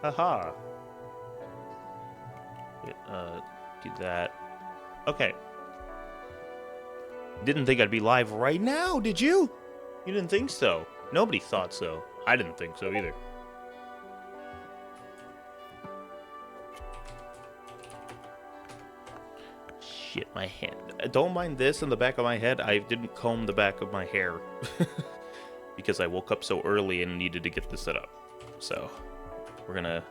Haha. Do that. Okay. Didn't think I'd be live right now, did you? You didn't think so. Nobody thought so. I didn't think so either. Shit, my hand. Don't mind this in the back of my head. I didn't comb the back of my hair. Because I woke up so early and needed to get this set up. So, we're gonna...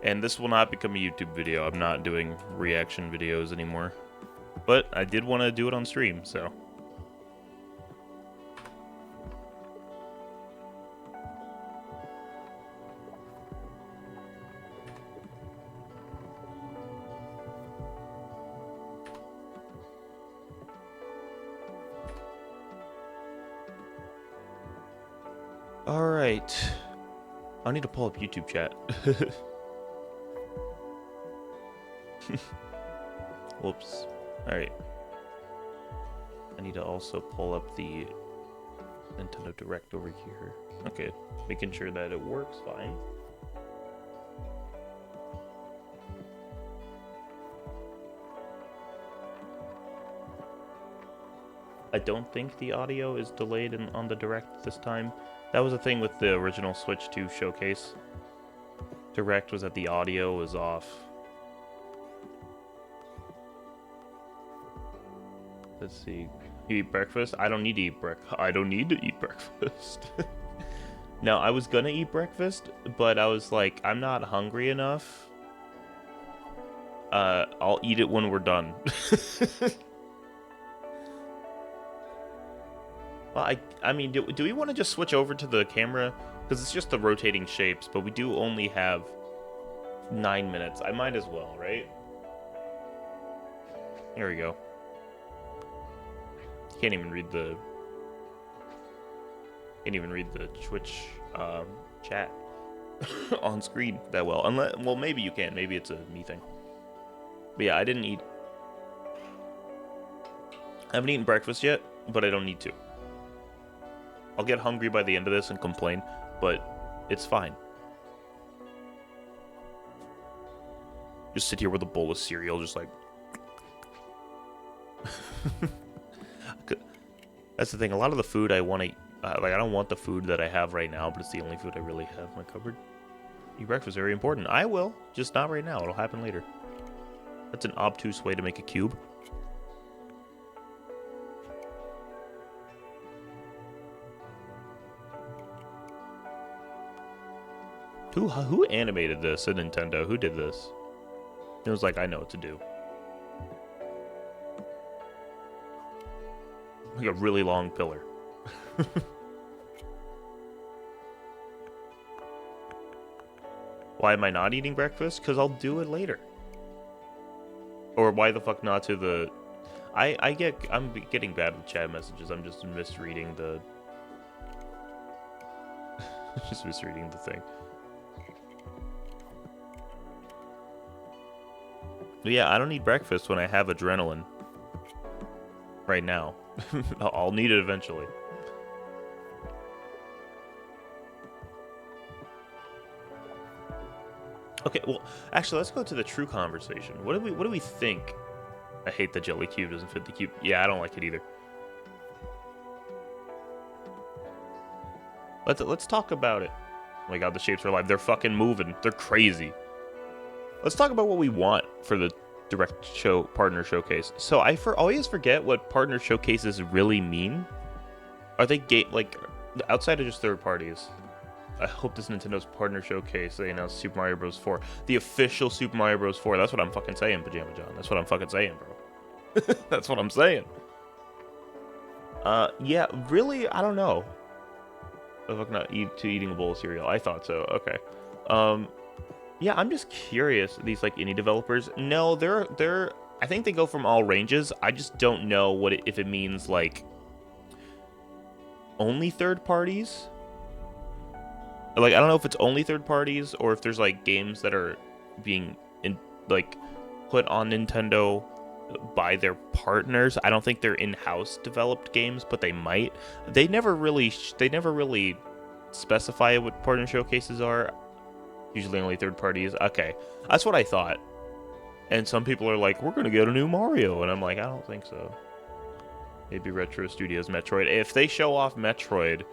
And this will not become a YouTube video. I'm not doing reaction videos anymore. But I did want to do it on stream, so... Alright. I need to pull up YouTube chat. Whoops. Alright. I need to also pull up the Nintendo Direct over here. Okay. Making sure that it works fine. I don't think the audio is delayed on the Direct this time. That was a thing with the original Switch 2 showcase. Direct was that the audio was off. Let's see. You eat breakfast? I don't need to eat I don't need to eat breakfast. No, I was gonna eat breakfast, but I was like, I'm not hungry enough. I'll eat it when we're done. Well, I mean, do we want to just switch over to the camera? Because it's just the rotating shapes, but we do only have 9 minutes. I might as well, right? Here we go. Can't even read the Twitch chat on screen that well. Unless, well, maybe you can. Maybe it's a me thing. But yeah, I didn't eat. I haven't eaten breakfast yet, but I don't need to. I'll get hungry by the end of this and complain, but it's fine. Just sit here with a bowl of cereal, just like... That's the thing, a lot of the food I want to... like, I don't want the food that I have right now, but it's the only food I really have in my cupboard. Eat breakfast, very important. I will, just not right now. It'll happen later. That's an obtuse way to make a cube. Who animated this at Nintendo? Who did this? It was like, I know what to do. Like a really long pillar. Why am I not eating breakfast? Because I'll do it later. Or why the fuck not to the... I'm getting bad with chat messages. I'm just misreading the... just misreading the thing. But yeah, I don't need breakfast when I have adrenaline. Right now. I'll need it eventually. Okay, well, actually, let's go to the true conversation. What do we think? I hate the jelly cube doesn't fit the cube. Yeah, I don't like it either. Let's talk about it. Oh my god, the shapes are alive. They're fucking moving. They're crazy. Let's talk about what we want for the direct show partner showcase. So I always forget what partner showcases really mean. Are they like outside of just third parties? I hope this Nintendo's partner showcase they announced Super Mario Bros. 4, the official Super Mario Bros. 4. That's what I'm fucking saying, Pajama John. That's what I'm fucking saying, bro. That's what I'm saying. Yeah, really, I don't know. The fuck not eating a bowl of cereal? I thought so. Okay. Yeah, I'm just curious. These like indie developers. No, they're. I think they go from all ranges. I just don't know if it means like only third parties. Like I don't know if it's only third parties or if there's like games that are being put on Nintendo by their partners. I don't think they're in-house developed games, but they might. They never really specify what partner showcases are. Usually only third parties. Okay, that's what I thought. And some people are like, we're gonna get a new Mario, and I'm like, I don't think so. Maybe Retro Studios Metroid. If they show off Metroid,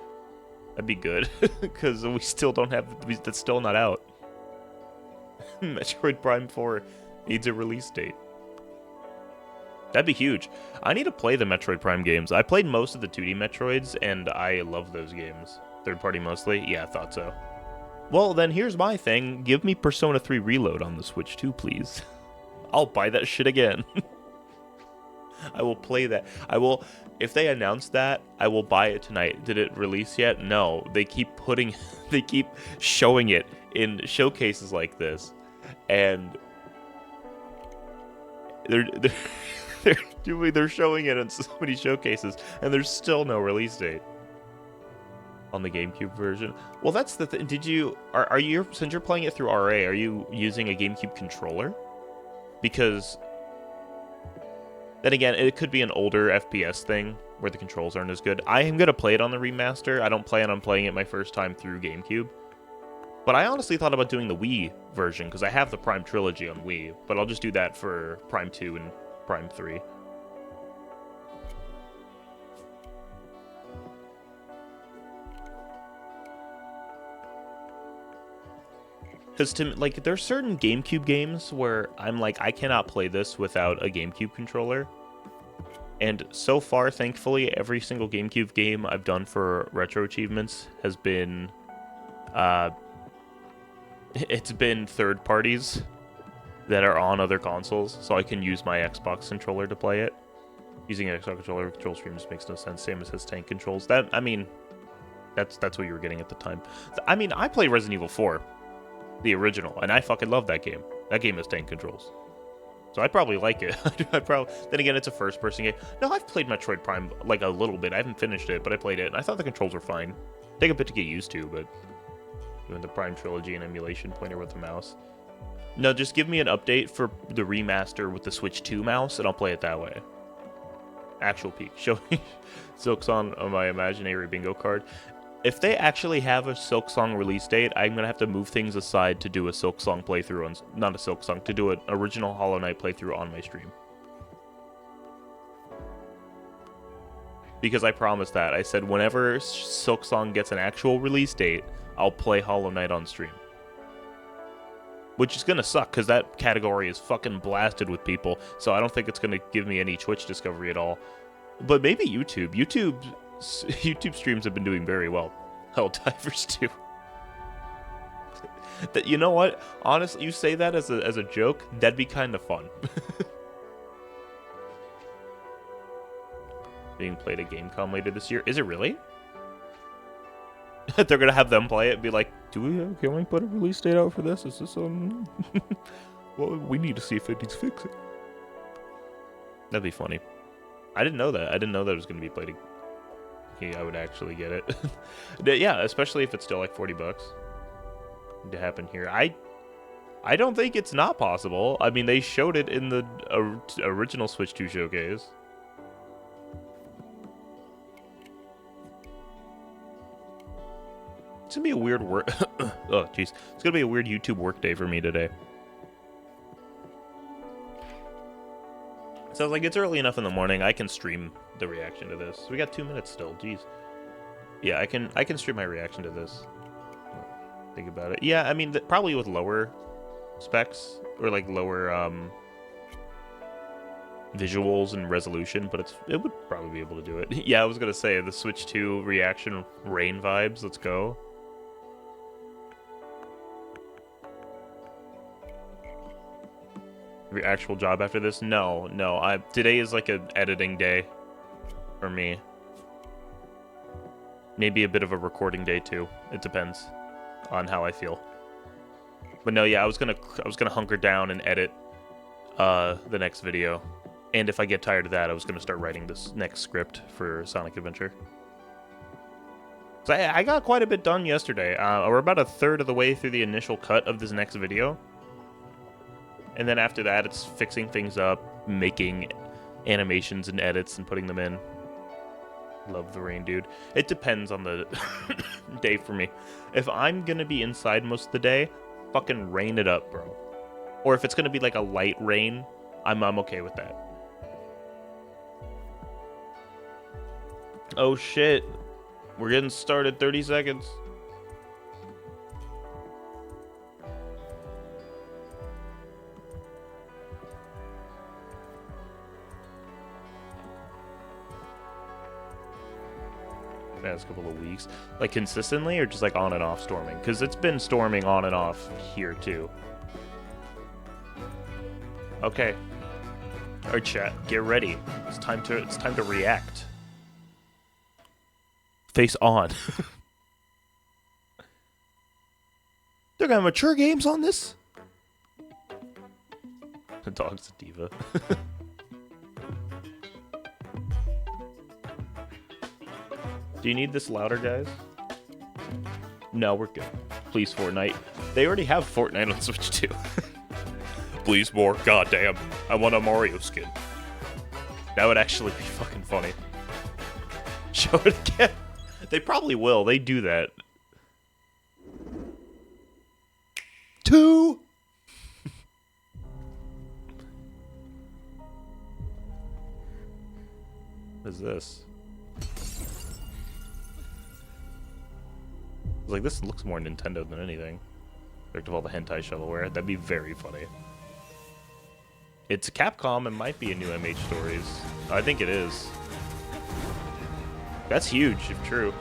that'd be good, because we still don't have. That's still not out. Metroid Prime 4 needs a release date. That'd be huge. I need to play the Metroid Prime games. I played most of the 2D Metroids, and I love those games. Third party mostly? Yeah, I thought so. Well, then here's my thing. Give me Persona 3 Reload on the Switch too, please. I'll buy that shit again. I will play that. I will. If they announce that, I will buy it tonight. Did it release yet? No. They keep showing it in showcases like this, and they're showing it in so many showcases, and there's still no release date on the GameCube version. Well, that's the thing. Are you, since you're playing it through RA, are you using a GameCube controller? Because then again, it could be an older FPS thing where the controls aren't as good. I am going to play it on the remaster. I don't plan on playing it my first time through GameCube. But I honestly thought about doing the Wii version, because I have the Prime Trilogy on Wii. But I'll just do that for Prime 2 and Prime 3. Because there's certain GameCube games where I'm like, I cannot play this without a GameCube controller. And so far, thankfully, every single GameCube game I've done for retro achievements has been, it's been third parties that are on other consoles, so I can use my Xbox controller to play it. Using an Xbox controller control stream just makes no sense. Same as his tank controls. That's what you were getting at the time. I mean, I played Resident Evil 4. The original, and I fucking love that game. That game has tank controls, so I'd probably like it. Then again, it's a first-person game. No, I've played Metroid Prime like a little bit. I haven't finished it, but I played it, and I thought the controls were fine. Take a bit to get used to, but doing the Prime Trilogy and emulation pointer with the mouse. No, just give me an update for the remaster with the Switch 2 mouse, and I'll play it that way. Actual peak. Show me Silksong on my imaginary bingo card. If they actually have a Silksong release date, I'm going to have to move things aside to do a Silksong playthrough not a Silksong, to do an original Hollow Knight playthrough on my stream. Because I promised that. I said whenever Silksong gets an actual release date, I'll play Hollow Knight on stream. Which is going to suck, because that category is fucking blasted with people, so I don't think it's going to give me any Twitch discovery at all. But maybe YouTube. YouTube streams have been doing very well. Helldivers too. That, you know what? Honestly, you say that as a joke, that'd be kind of fun. Being played at Gamecom later this year. Is it really? They're gonna have them play it and be like, can we put a release date out for this? Is this well, we need to see if it needs fixing. That'd be funny. I didn't know that. I didn't know that it was gonna be played. I would actually get it. Yeah, especially if it's still like $40 to happen here. I don't think it's not possible. I mean, they showed it in the original Switch 2 showcase. It's gonna be a weird work. Oh, jeez. It's gonna be a weird YouTube work day for me today. So I was like, it's early enough in the morning. I can stream the reaction to this. We got 2 minutes still. Jeez. Yeah, I can stream my reaction to this. Think about it. Yeah, I mean, probably with lower specs or like lower visuals and resolution, but it would probably be able to do it. Yeah, I was gonna say the Switch 2 reaction rain vibes. Let's go. Your actual job after this? No. Today is like an editing day for me. Maybe a bit of a recording day too. It depends on how I feel. But no, yeah, I was gonna hunker down and edit the next video. And if I get tired of that, I was gonna start writing this next script for Sonic Adventure. So I got quite a bit done yesterday. We're about a third of the way through the initial cut of this next video. And then after that, it's fixing things up, making animations and edits and putting them in. Love the rain, dude. It depends on the day for me. If I'm gonna be inside most of the day, fucking rain it up, bro. Or if it's gonna be like a light rain, I'm okay with that. Oh shit. We're getting started. 30 seconds. Past couple of weeks, like consistently or just like on and off storming, because it's been storming on and off here too. Okay, all right, chat, get ready. It's time to react. Face on. They're gonna have mature games on this. The dog's a diva. Do you need this louder, guys? No, we're good. Please, Fortnite. They already have Fortnite on Switch too. Please more. Goddamn. I want a Mario skin. That would actually be fucking funny. Show it again. They probably will. They do that. 2. What is this? Like, this looks more Nintendo than anything. Back to all the hentai shovelware. That'd be very funny. It's a Capcom. It might be a new MH Stories. I think it is. That's huge, if true.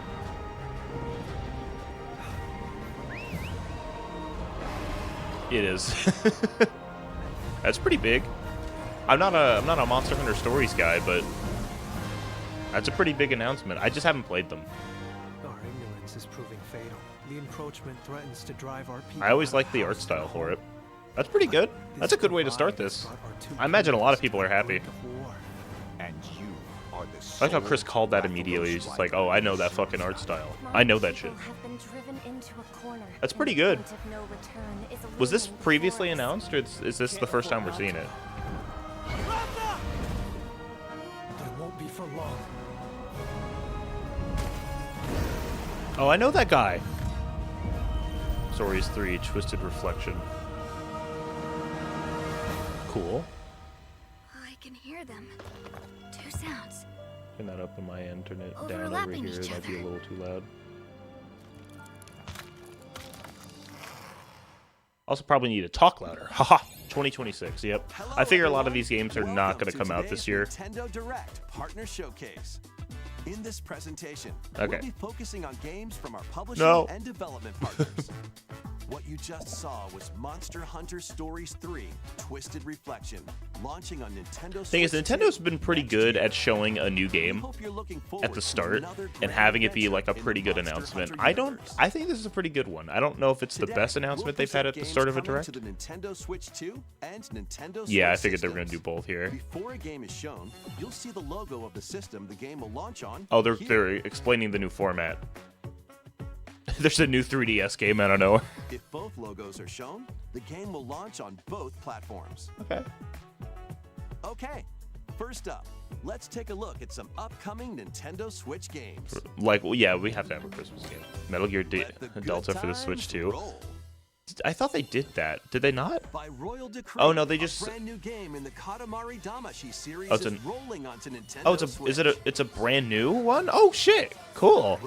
It is. That's pretty big. I'm not a Monster Hunter Stories guy, but that's a pretty big announcement. I just haven't played them. Our ignorance is proving fatal. The encroachment threatens to drive our people. I always like the art style for it. That's pretty good. That's a good way to start this. I imagine a lot of people are happy. And you are the I like how Chris called that immediately. He's just like, oh, I know that fucking art style. I know that shit. That's pretty good. Was this previously announced, or is this the first time we're seeing it? It won't be for long. Oh, I know that guy. Stories 3, Twisted Reflection. Cool. I can hear them. 2 sounds. Turn that up on my end, turn it down over here. It might be a little too loud. Also probably need to talk louder. Haha. 2026, yep. I figure a lot of these games are not going to come out this year. Nintendo Direct Partner Showcase. In this presentation, okay, we'll be focusing on games from our publishing and development partners. What you just saw was Monster Hunter Stories 3, Twisted Reflection, launching on Nintendo Switch. Thing is, Nintendo's been pretty good at showing a new game at the start and having it be like a pretty good announcement. I think this is a pretty good one. I don't know if it's the best announcement they've had at the start of a Direct. Yeah, I figured they were going to do both here. Before a game is shown, you'll see the logo of the system the game will launch on. Oh, they're explaining the new format. There's a new 3DS game out of nowhere. If both logos are shown, the game will launch on both platforms. Okay. Okay, first up, let's take a look at some upcoming Nintendo Switch games. Like, well, yeah, we have to have a Christmas game. Metal Gear Delta for the Switch too. I thought they did that. Did they not? By royal decree, oh no, they just brand new game in the Katamari Damacy series is rolling onto Nintendo. Oh, it's a brand new one? Oh shit. Cool.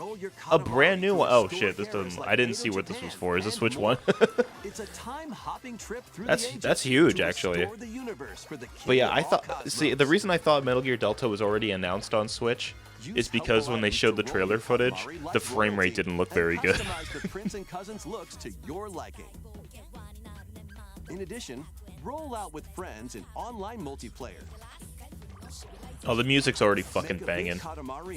A brand new one. Oh shit, this doesn't I didn't see what this was for. Is this Switch 1? It's a time-hopping trip through that's huge actually. But yeah, I thought the reason I thought Metal Gear Delta was already announced on Switch is because when they showed the trailer footage, the frame rate didn't look very good. In addition, roll out with friends in online multiplayer. Oh, the music's already fucking banging.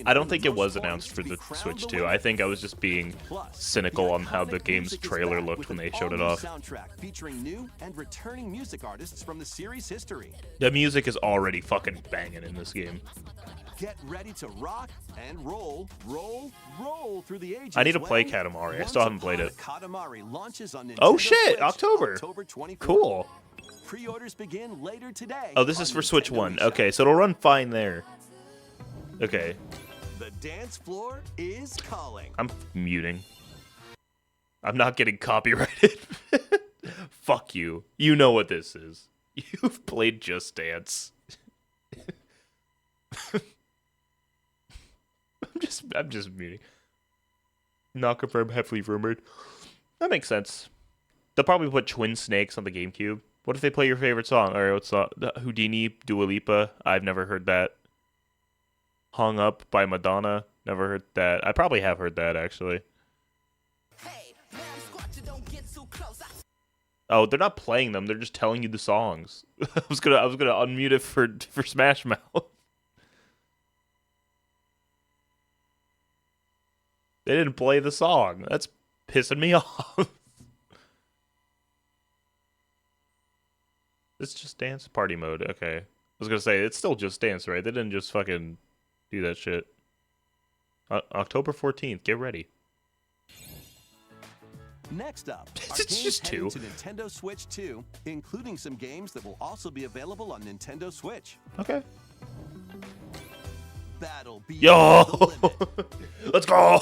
I don't think it was announced for the Switch 2. I think I was just being cynical on how the game's trailer looked when they showed it off. Featuring new and returning music artists from the series history. The music is already fucking banging in this game. Get ready to rock and roll through the ages. I need to play Katamari. I still haven't played it. Oh shit, October. Cool. Pre-orders begin later today. Oh, this is on for Switch Nintendo 1. eShop. Okay, so it'll run fine there. Okay, The dance floor is calling. I'm muting. I'm not getting copyrighted. Fuck you. You know what this is. You've played Just Dance. I'm just muting. Not confirmed, heavily rumored. That makes sense. They'll probably put Twin Snakes on the GameCube. What if they play your favorite song? All right, what's Houdini, Dua Lipa? I've never heard that. Hung Up by Madonna. Never heard that. I probably have heard that, actually. Oh, they're not playing them. They're just telling you the songs. I was gonna unmute it for Smash Mouth. They didn't play the song. That's pissing me off. It's Just Dance party mode. Okay. I was gonna say, it's still Just Dance, right? They didn't just fucking do that shit. October 14th. Get ready. Next up, It's are games just heading two. to Nintendo Switch 2, including some games that will also be available on Nintendo Switch. Okay. Battle Beyond Yo! the Limit. Let's go!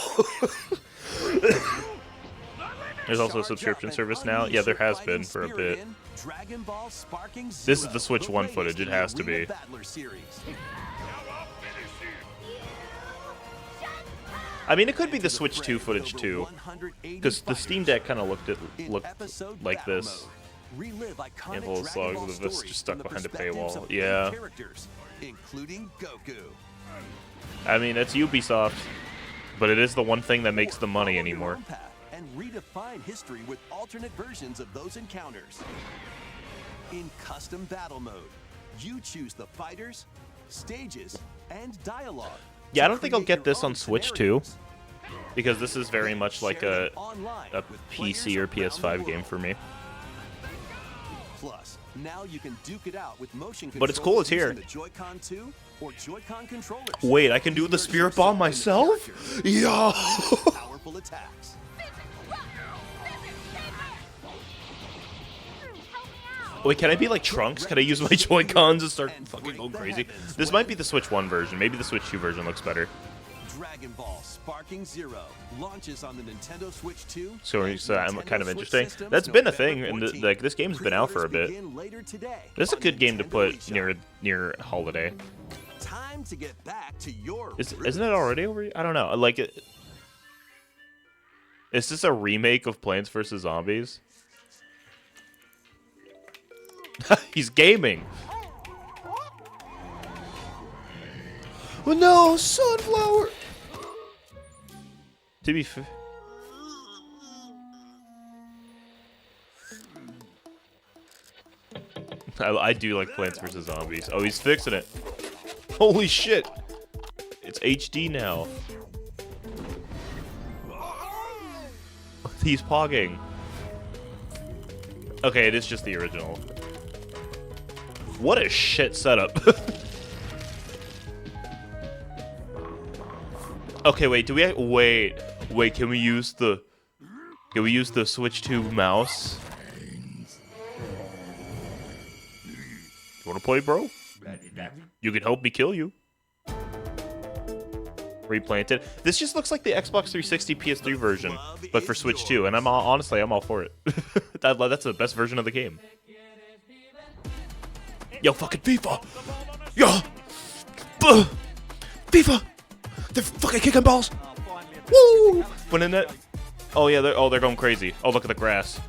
There's also a Charge subscription up service and now. Yeah, there unleash has your been for a fighting bit. spirit in Dragon Ball Sparking This is Zero, the Switch 1 latest footage. It in has the to be. Arena Battler series. I mean, it could be the Switch 2 footage too, because the Steam Deck kind of looked like this. Handful of slugs with this just stuck behind a paywall. Yeah. Characters, including Goku. I mean, it's Ubisoft, but it is the one thing that makes the money Follow your anymore. own path and redefine history with alternate versions of those encounters. In custom battle mode, you choose the fighters, stages, and dialogue. Yeah, I to don't think I'll create get your this own on Switch 2, scenarios. because this is very much like Share a them online with PC players or around PS5 the game world. for me. Plus, now you can duke it out with motion But it's cool it's controls here. using the Joy-Con 2 or Joy-Con controllers. Wait, I can do the Spirit Bomb myself? Yo! Powerful attacks. Wait, can I be like Trunks? Can I use my Joy-Cons and start And fucking break going the crazy? heavens This might be the Switch 1 version. Maybe the Switch 2 version looks better. Dragon Ball Sparking Zero launches on the Nintendo Switch 2. So and I'm Nintendo kind of Switch interesting. systems That's been a November thing, and 14th. like this game's been out for a Pre-orders bit. begin later today This is a on good game to Nintendo put eShop. near holiday. Time to get back to your Isn't roots. it already over? I don't know. Like, is this a remake of Plants vs Zombies? He's gaming. Oh no, sunflower. To be fair. I do like Plants vs Zombies. Oh, he's fixing it. Holy shit. It's HD now. He's pogging. Okay, it is just the original. What a shit setup. Okay, wait, do we wait, can we use the Switch 2 mouse? You wanna play, bro? You can help me kill you. Replanted. This just looks like the Xbox 360 PS3 version, but for Switch 2, and honestly, I'm all for it. That's the best version of the game. Yo, fucking FIFA! Yo! FIFA! They're fucking kicking balls! Woo! When in that. Oh yeah, they're going crazy. Oh, look at the grass.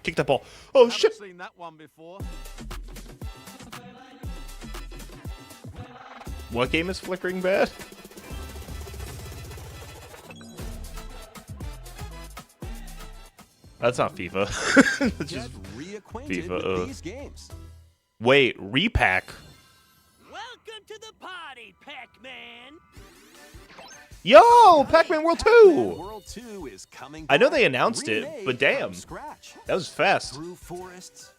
Kick that ball. Oh shit! Seen that one before. What game is flickering bad? That's not FIFA. That's Get just reacquainted FIFA, with these games. wait, repack. Welcome to the party, Pac-Man. Yo, Pac-Man World 2. World 2 is coming I know back, they announced it, remade but damn. from scratch. That was fast. Through forests,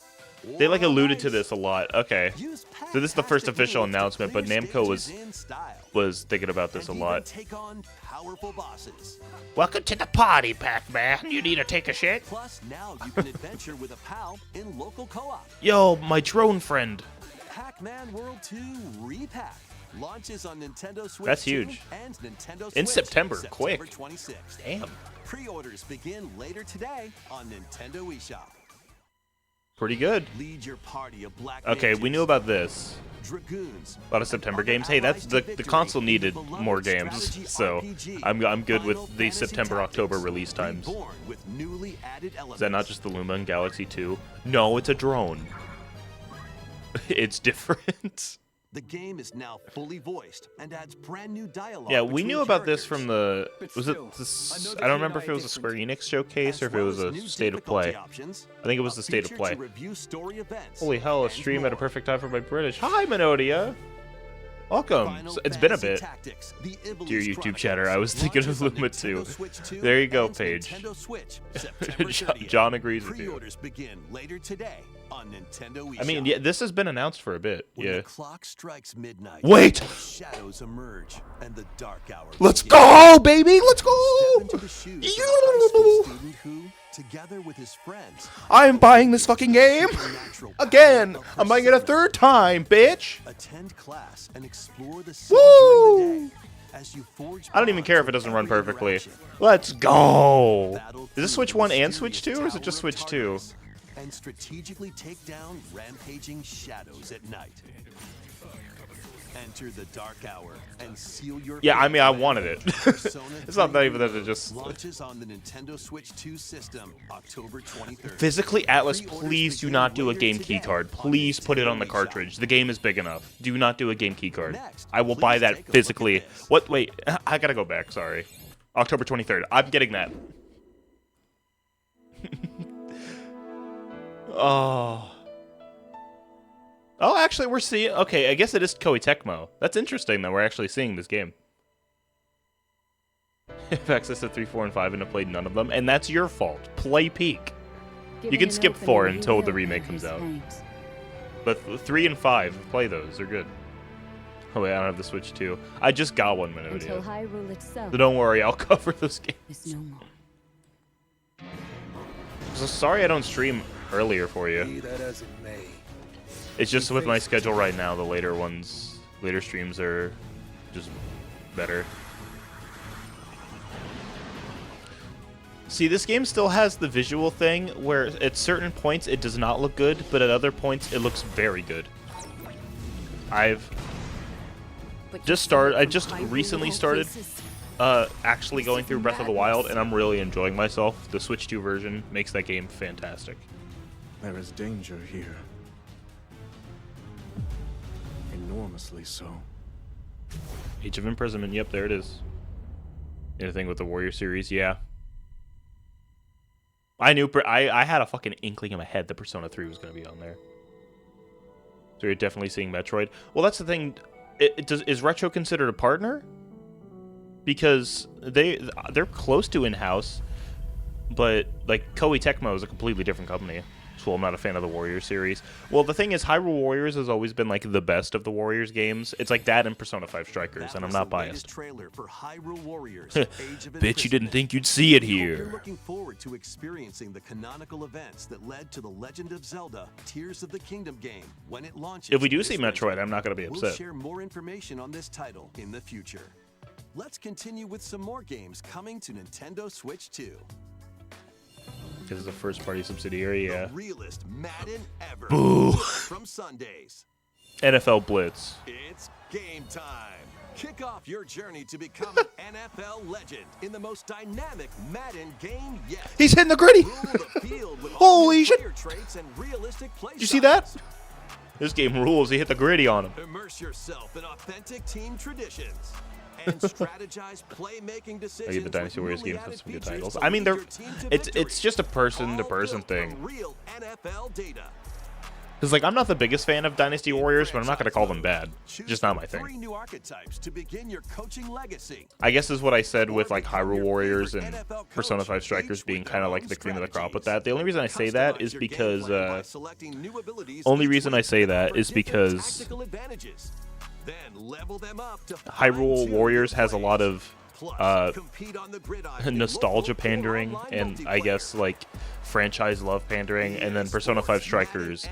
They like alluded to this a lot. Okay. Use So this is the first Pac-tastic official moves to announcement, but clear Namco stages in style. was thinking about this a And even lot. take on powerful bosses. Welcome to the party, Pac-Man. You need to take a shit? Plus, now you can adventure with a pal in local co-op. Yo, my drone friend. Pac-Man World 2 Repack launches on Nintendo Switch That's 2 huge. and Nintendo In Switch September, September quick. 26th. Damn. Pre-orders begin later today on Nintendo eShop. Pretty good. Lead your party of black Okay, we mages, knew about this. dragoons, A lot of September games. Hey, that's the console needed more games, so I'm good with the September-October release times. reborn with newly added elements. Is that not just the Luma and Galaxy 2? No, it's a drone. It's different. The game is now fully voiced and adds brand new dialogue. Yeah, we between knew about this characters. from the. But Was it still, this? I know I that don't you remember and if I it are was a Square different. Enix showcase or As if it was well a as new state of play. difficulty options, I think it was the state of featured play. to review story events Holy hell, a and stream at a more. perfect time for my British. Hi, Minodia. Welcome. Final It's been a Fantasy bit. Tactics, the Ivalice Dear YouTube Chronicles, chatter, I was thinking of launches on Luma Nintendo too. Switch 2 There you go, and Paige. Nintendo Switch, September 30th. John agrees with you. Pre-orders begin later today on Nintendo eShop. I mean, yeah, this has been announced for a bit. When Yeah. the clock strikes midnight, Wait! shadows emerge and the dark hour Let's begins. go, baby! Let's Step go! into the shoes of a high school student who, together with his friends, I'm buying this fucking game! supernatural Again! power of I'm buying it a persona. third time, bitch! Attend class and explore the city Woo! during the day as you forge I don't even bonds care if it with doesn't run every perfectly. interaction. Let's go! Battle Is this through Switch the 1 and mysterious Switch 2, or is it Tower just of Switch 2? Tartarus and strategically take down rampaging shadows at night. Enter the dark hour and seal your Yeah, I fate mean, I with wanted it. Persona It's not 3 even that it just... launches on the Nintendo Switch 2 system October 23rd. Physically, Atlas, Pre-orders please do begin not do a later game today keycard. on Please put it on the Nintendo eShop. cartridge. The game is big enough. Do not do a game keycard. Next, I will please buy take a that look at physically. this. What? Wait, I gotta go back. Sorry. October 23rd. I'm getting that. Oh. Oh, actually, we're seeing... Okay, I guess it is Koei Tecmo. That's interesting that we're actually seeing this game. If access to 3, 4, and 5 and have played none of them, and that's your fault. Play Peak. You can skip 4 until the remake comes out. But 3 and 5, play those. They're good. Oh, wait, I don't have the Switch 2. I just got one minute. Until Hyrule itself So don't worry, I'll cover those games. is no more. So sorry I don't stream earlier for you. Be that as it may. It's just with my schedule right now, the later streams are just better. See, this game still has the visual thing where at certain points it does not look good, but at other points it looks very good. I've just started, I just recently started actually going through Breath of the Wild, and I'm really enjoying myself. The Switch 2 version makes that game fantastic. There is danger here. Enormously so. Age of Imprisonment, yep, there it is. Anything with the Warrior series, yeah. I knew, I had a fucking inkling in my head that Persona 3 was going to be on there. So you're definitely seeing Metroid. Well, that's the thing. Is Retro considered a partner? Because they're close to in-house, but like Koei Tecmo is a completely different company. So I'm not a fan of the Warriors series. Well, the thing is, Hyrule Warriors has always been like the best of the Warriors games. It's like that and Persona 5 Strikers, and I'm not biased. Trailer for Hyrule Warriors, Age of Bet you didn't Imprisonment. think you'd see it We hope You're here. looking forward to experiencing the canonical events that led to the Legend of Zelda: Tears of the Kingdom game when it launches. If we do this see winter. Metroid, I'm not going to be We'll upset. share more information on this title in the future. Let's continue with some more games coming to Nintendo Switch 2. This is a first-party subsidiary, yeah. The realest Madden ever. Boo. From Sundays. NFL Blitz. It's game time. Kick off your journey to become an NFL legend in the most dynamic Madden game yet. He's hitting the gritty. Rule the field with all Holy new shit. player traits and realistic play Did you see that? styles. This game rules. He hit the gritty on him. Immerse yourself in authentic team traditions and strategize playmaking decisions. I give the Dynasty with Warriors newly games added some good features titles. to I mean, lead they're your team to it's victory. just a person-to-person All built thing. from real NFL data. Because, like, I'm not the biggest fan of Dynasty Warriors, but I'm not going to call them bad. Just not my thing. 3 new archetypes to begin your coaching legacy. I guess is what I said with, like, Hyrule Warriors and Persona 5 Strikers being kind of like the cream of the crop with that. The only reason I say that is because, Hyrule Warriors has a lot of nostalgia pandering and I guess like franchise love pandering, and then Persona 5 Strikers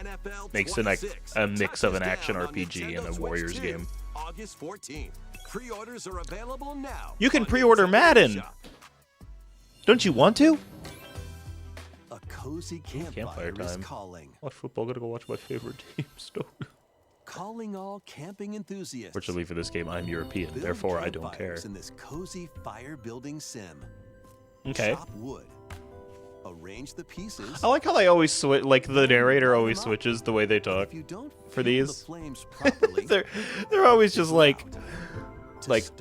makes a mix of an action RPG and a Warriors game. August 14th. Pre-orders are available now. You can pre-order Madden. Don't you want to? A cozy campfire is time. calling. Watch football. Gotta go watch my favorite team. Calling all camping enthusiasts. Fortunately for this game, I'm European, therefore I don't care. In this cozy fire building sim. Okay. Chop wood. Arrange the pieces. I like how they always switch. Like the narrator always switches the way they talk for these. they're always just like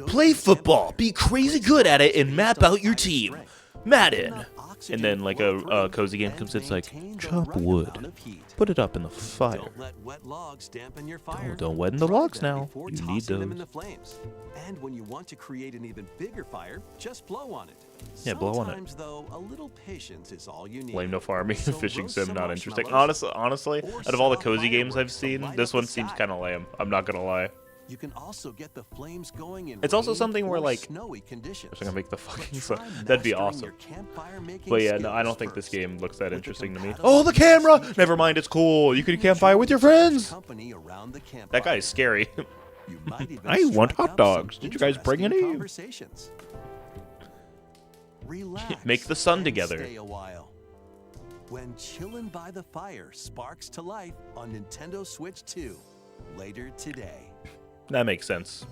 play football, be crazy good at it, and map out your team. Madden. And then like a cozy game comes in, it's like chop wood, put it up in the fire. Don't let wet logs dampen your fire. Don't wet in the logs now. You need those. Them in the flames. And when you want to create an even bigger fire, just blow on it. Yeah, blow on it. Sometimes though, a little patience is all you need. Blame no farming, So fishing roast sim, some not interesting. marshmallows Honestly, or out of all the set off cozy games I've fireworks to seen, light this up one the seems sky. kind of lame. I'm not gonna lie. You can also get the flames going in It's also rainy something where, or like, snowy conditions. I'm gonna make the fucking But sun. try That'd be mastering awesome. your campfire making But yeah, no, I don't skills think this first. game looks that With the interesting to me. compatible Oh, the camera! Never mind, it's cool. You can campfire with your friends. company around the campfire. That guy is scary. You might even I want strike hot up dogs. some Did you guys bring interesting any? Conversations. Relax Make the sun and together. Stay a while. When chillin' by the fire sparks to life on Nintendo Switch 2 later today. That makes sense.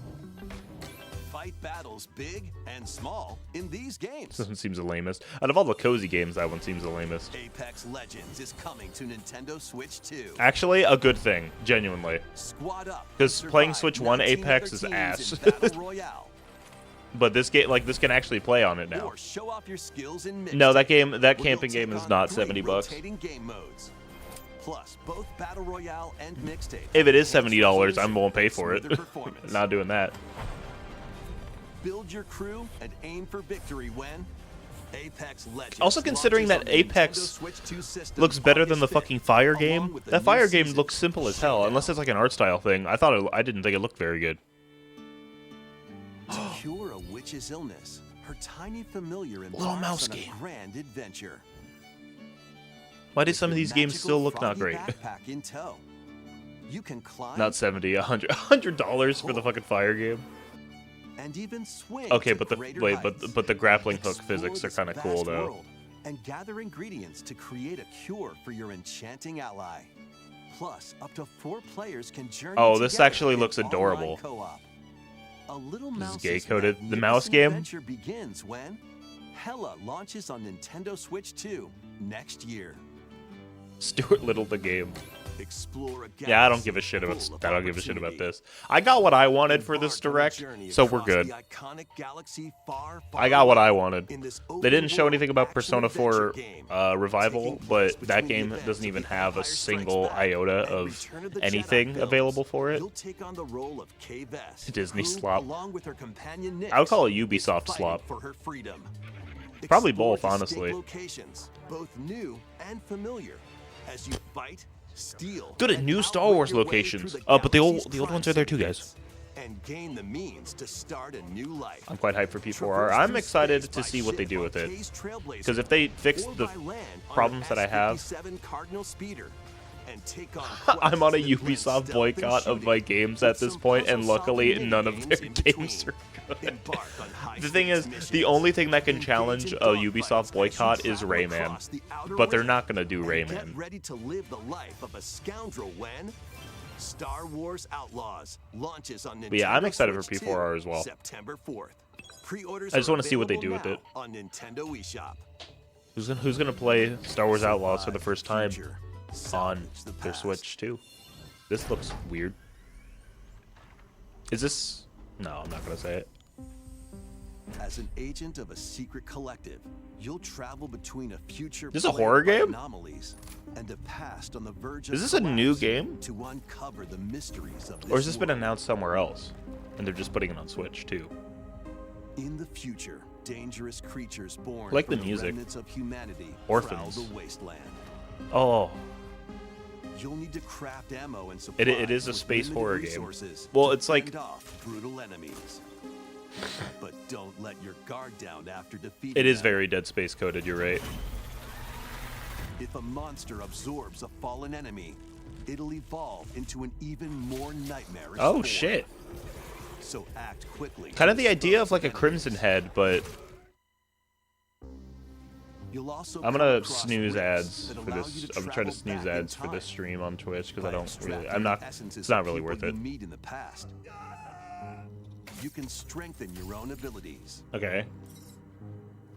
Fight battles big and small in these games. This one seems the lamest. Out of all the cozy games, that one seems the lamest. Apex Legends is coming to Nintendo Switch 2. Actually, a good thing, genuinely. Squad up. 'Cause to playing survive Switch 1 19 Apex other is teams ass. in Battle Royale. But this game, like, this can actually play on it now. Or show off your skills in No, that mixtape, that where camping you'll game take is on not 3 $70. rotating game modes. Plus, both Battle Royale and mixtape. If it is enhance $70, resolution I'm won't pay and for it. smoother performance. Not doing that. Build your crew and aim for victory when Apex Legends. Also, considering launches that on the Apex Nintendo Switch 2 system looks better than the August 5th, fucking Fire along game. with the That new Fire game season looks simple as hell, Showdown. unless it's like an art style thing. I didn't think it looked very good. To cure a witch's illness, her tiny familiar Little embarks mouse on game. a grand adventure. Why did With some of your these games magical still look not froggy great? backpack in tow. You can climb Not 70, $100 for the fucking Fire game. and even swing. Okay, to but the greater wait, heights. but the grappling hook Explore physics are this kind of vast cool though. world and gather ingredients to create a cure for your enchanting ally. Plus, up to 4 players can journey Oh, this together actually in looks online adorable. co-op. A little This is mouse's gay-coded. The magnificent mouse game? adventure begins when Hella launches on Nintendo Switch 2 next year. Stuart Little the game. Explore a Yeah, I don't give a shit about this. I got what I wanted for this direct, so we're good. I got what I wanted. They didn't show anything about Persona 4 Revival, but that game doesn't even have a single iota of anything available for it. Disney slop. I would call it Ubisoft slop. Probably both, honestly. Both new and familiar, as you fight, steal, Good at and new Star outwit Wars your way locations. through But the galaxy's old ones crime are there too, guys. syndicates, and gain the means to start a new life. I'm quite hyped for P4R. I'm excited to see what they do with it. Because if they fix the problems that I have, I'm on a Ubisoft boycott of my games at this point, and luckily none of their games are good. The thing is, the only thing that can challenge a Ubisoft boycott is Rayman, but they're not gonna do Get Rayman. ready to live the life of a scoundrel when Star Wars Outlaws launches on Nintendo But yeah, I'm excited for Switch P4R 2, as well. September 4th. Pre-orders I just are wanna see what they available do with now on Nintendo eShop. Who's gonna play Star Wars Outlaws for the first time Future. on Salvage the their past. Switch too? This looks weird. Is this? No, I'm not gonna say it. As an agent of a secret collective, you'll travel between a future This is a horror plagued by game? anomalies and a past on the verge Is of this a new collapse game? to uncover the mysteries of this Or has this been world. announced somewhere else? And they're just putting it on Switch, too. In the future, dangerous creatures born I like from the music. remnants of humanity Orphans. prowl the wasteland. Oh, You'll need to craft ammo and supplies. it is a with space limited horror game. resources Well, to it's like- fend off brutal enemies. But don't let your guard down after defeating it is them. very Dead Space coded, you're right. If a monster absorbs a fallen enemy, it'll evolve into an even more nightmarish Oh, form. shit. So act quickly. Kind of to the idea of dispose like a enemies. Crimson Head, but You'll also I'm come gonna across snooze rifts ads that for allow this. you to I'm trying to travel snooze back in ads for this time stream on Twitch because I by don't really. extracting I'm not. the essences It's not of really people worth it. you meet in the past. You can strengthen your own abilities. Okay.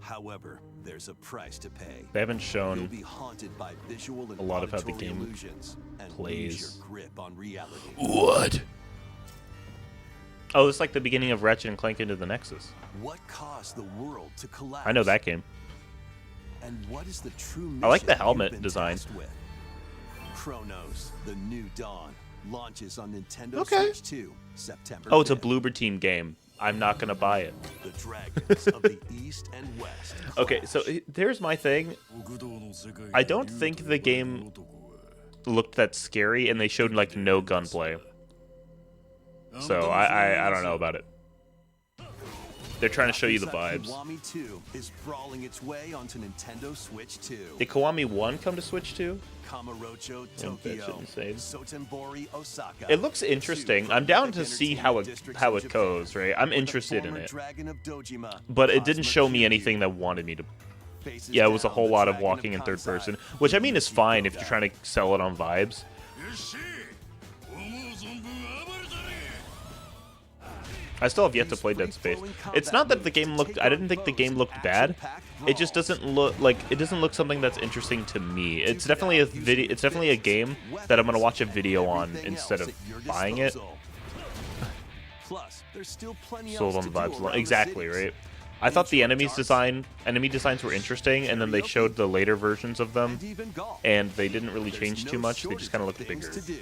However, there's a price to pay. They haven't You'll shown be haunted by visual and a lot of how the auditory game illusions and plays. lose your grip on reality. what. Oh, it's like the beginning of Ratchet and Clank Into the Nexus. What caused the world to collapse? I know that game. And what is the true I like the mission helmet you've been design. tasked with? Chronos: The New Dawn launches on Nintendo Okay. Switch 2, September Oh, it's a 5th. Bloober Team game. I'm not gonna buy it. The dragons of the East and West. Okay, so there's my thing. I don't think the game looked that scary, and they showed like no gunplay. So I don't know about it. They're trying to show you the Yakuza vibes. Kiwami 2 is brawling its way onto Nintendo Switch 2. Did Kiwami 1 come to Switch 2? Kamurocho, Yeah, that Tokyo, shouldn't say. Sotenbori, Osaka. It looks interesting. Two I'm down to prolific see how entertainment it districts in goes, Japan, right? I'm where the interested in former it. Dragon of Dojima, But it didn't Cosmo show me Kiryu, anything that wanted me to. faces Yeah, it was a down whole the lot of Dragon walking in third Kansai, person, which I mean is fine if you're trying to sell it on vibes. I still have yet to play Dead Space. It's not that the game looked. I didn't think the game looked bad. It just doesn't look like it doesn't look something that's interesting to me. It's definitely a video. It's definitely a game that I'm gonna watch a video on instead of buying it. Plus, there's still plenty Sold else on to the do vibes. around the Exactly cities. right. I thought the enemy designs were interesting, and then they showed the later versions of them, And even golf. and they didn't really There's change no too much. They shortage just kind of of looked things bigger. to do.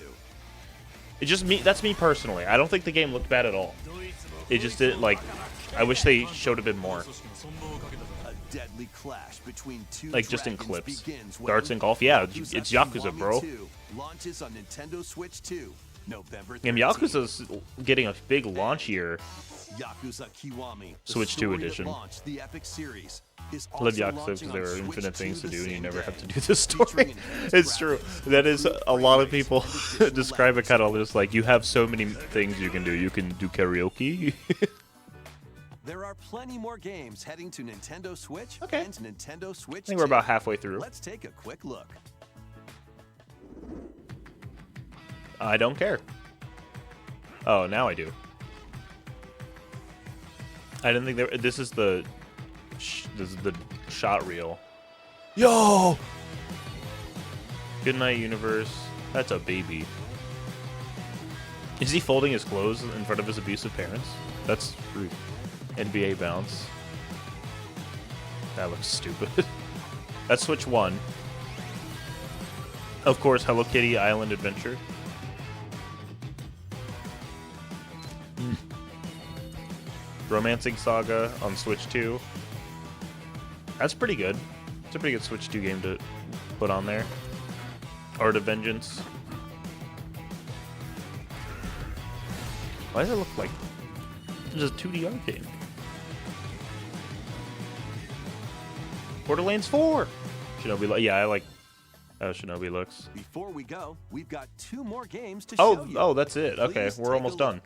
It just me. That's me personally. I don't think the game looked bad at all. It just didn't like. I wish they showed a bit more. A deadly clash between two Like, just in dragons clips. begins when Darts and golf, yeah, it's Yakuza, Kiwami bro. 2 launches on Nintendo Switch 2, November 13th. And Yakuza's getting a big launch year. Yakuza Kiwami, the Switch 2 story that edition. launched the epic series, is I love also Yakuza because launching there on are Switch infinite 2 things to the do, and you same never day, have to do this story. featuring enhanced It's true. graphics, That is improved a lot of frame people rates, and additional describe it kind of levels. just like you have so many things you can do. You can do karaoke. There are plenty more games heading to Nintendo Switch Okay. and Nintendo Switch I think we're 2. about halfway through. Let's take a quick look. I don't care. Oh, now I do. I didn't think there. This is the shot reel. Yo. Goodnight Universe. That's a baby. Is he folding his clothes in front of his abusive parents? That's rude. NBA bounce. That looks stupid. That's Switch 1. Of course, Hello Kitty Island Adventure. Romancing Saga on Switch 2. That's pretty good. It's a pretty good Switch 2 game to put on there. Art of Vengeance. Why does it look like it's a 2D art game? Borderlands 4! Shinobi, yeah, I like how Shinobi looks. Before we go, we've got 2 more games to show you. Oh, that's it. Okay, Please we're take a almost done. look.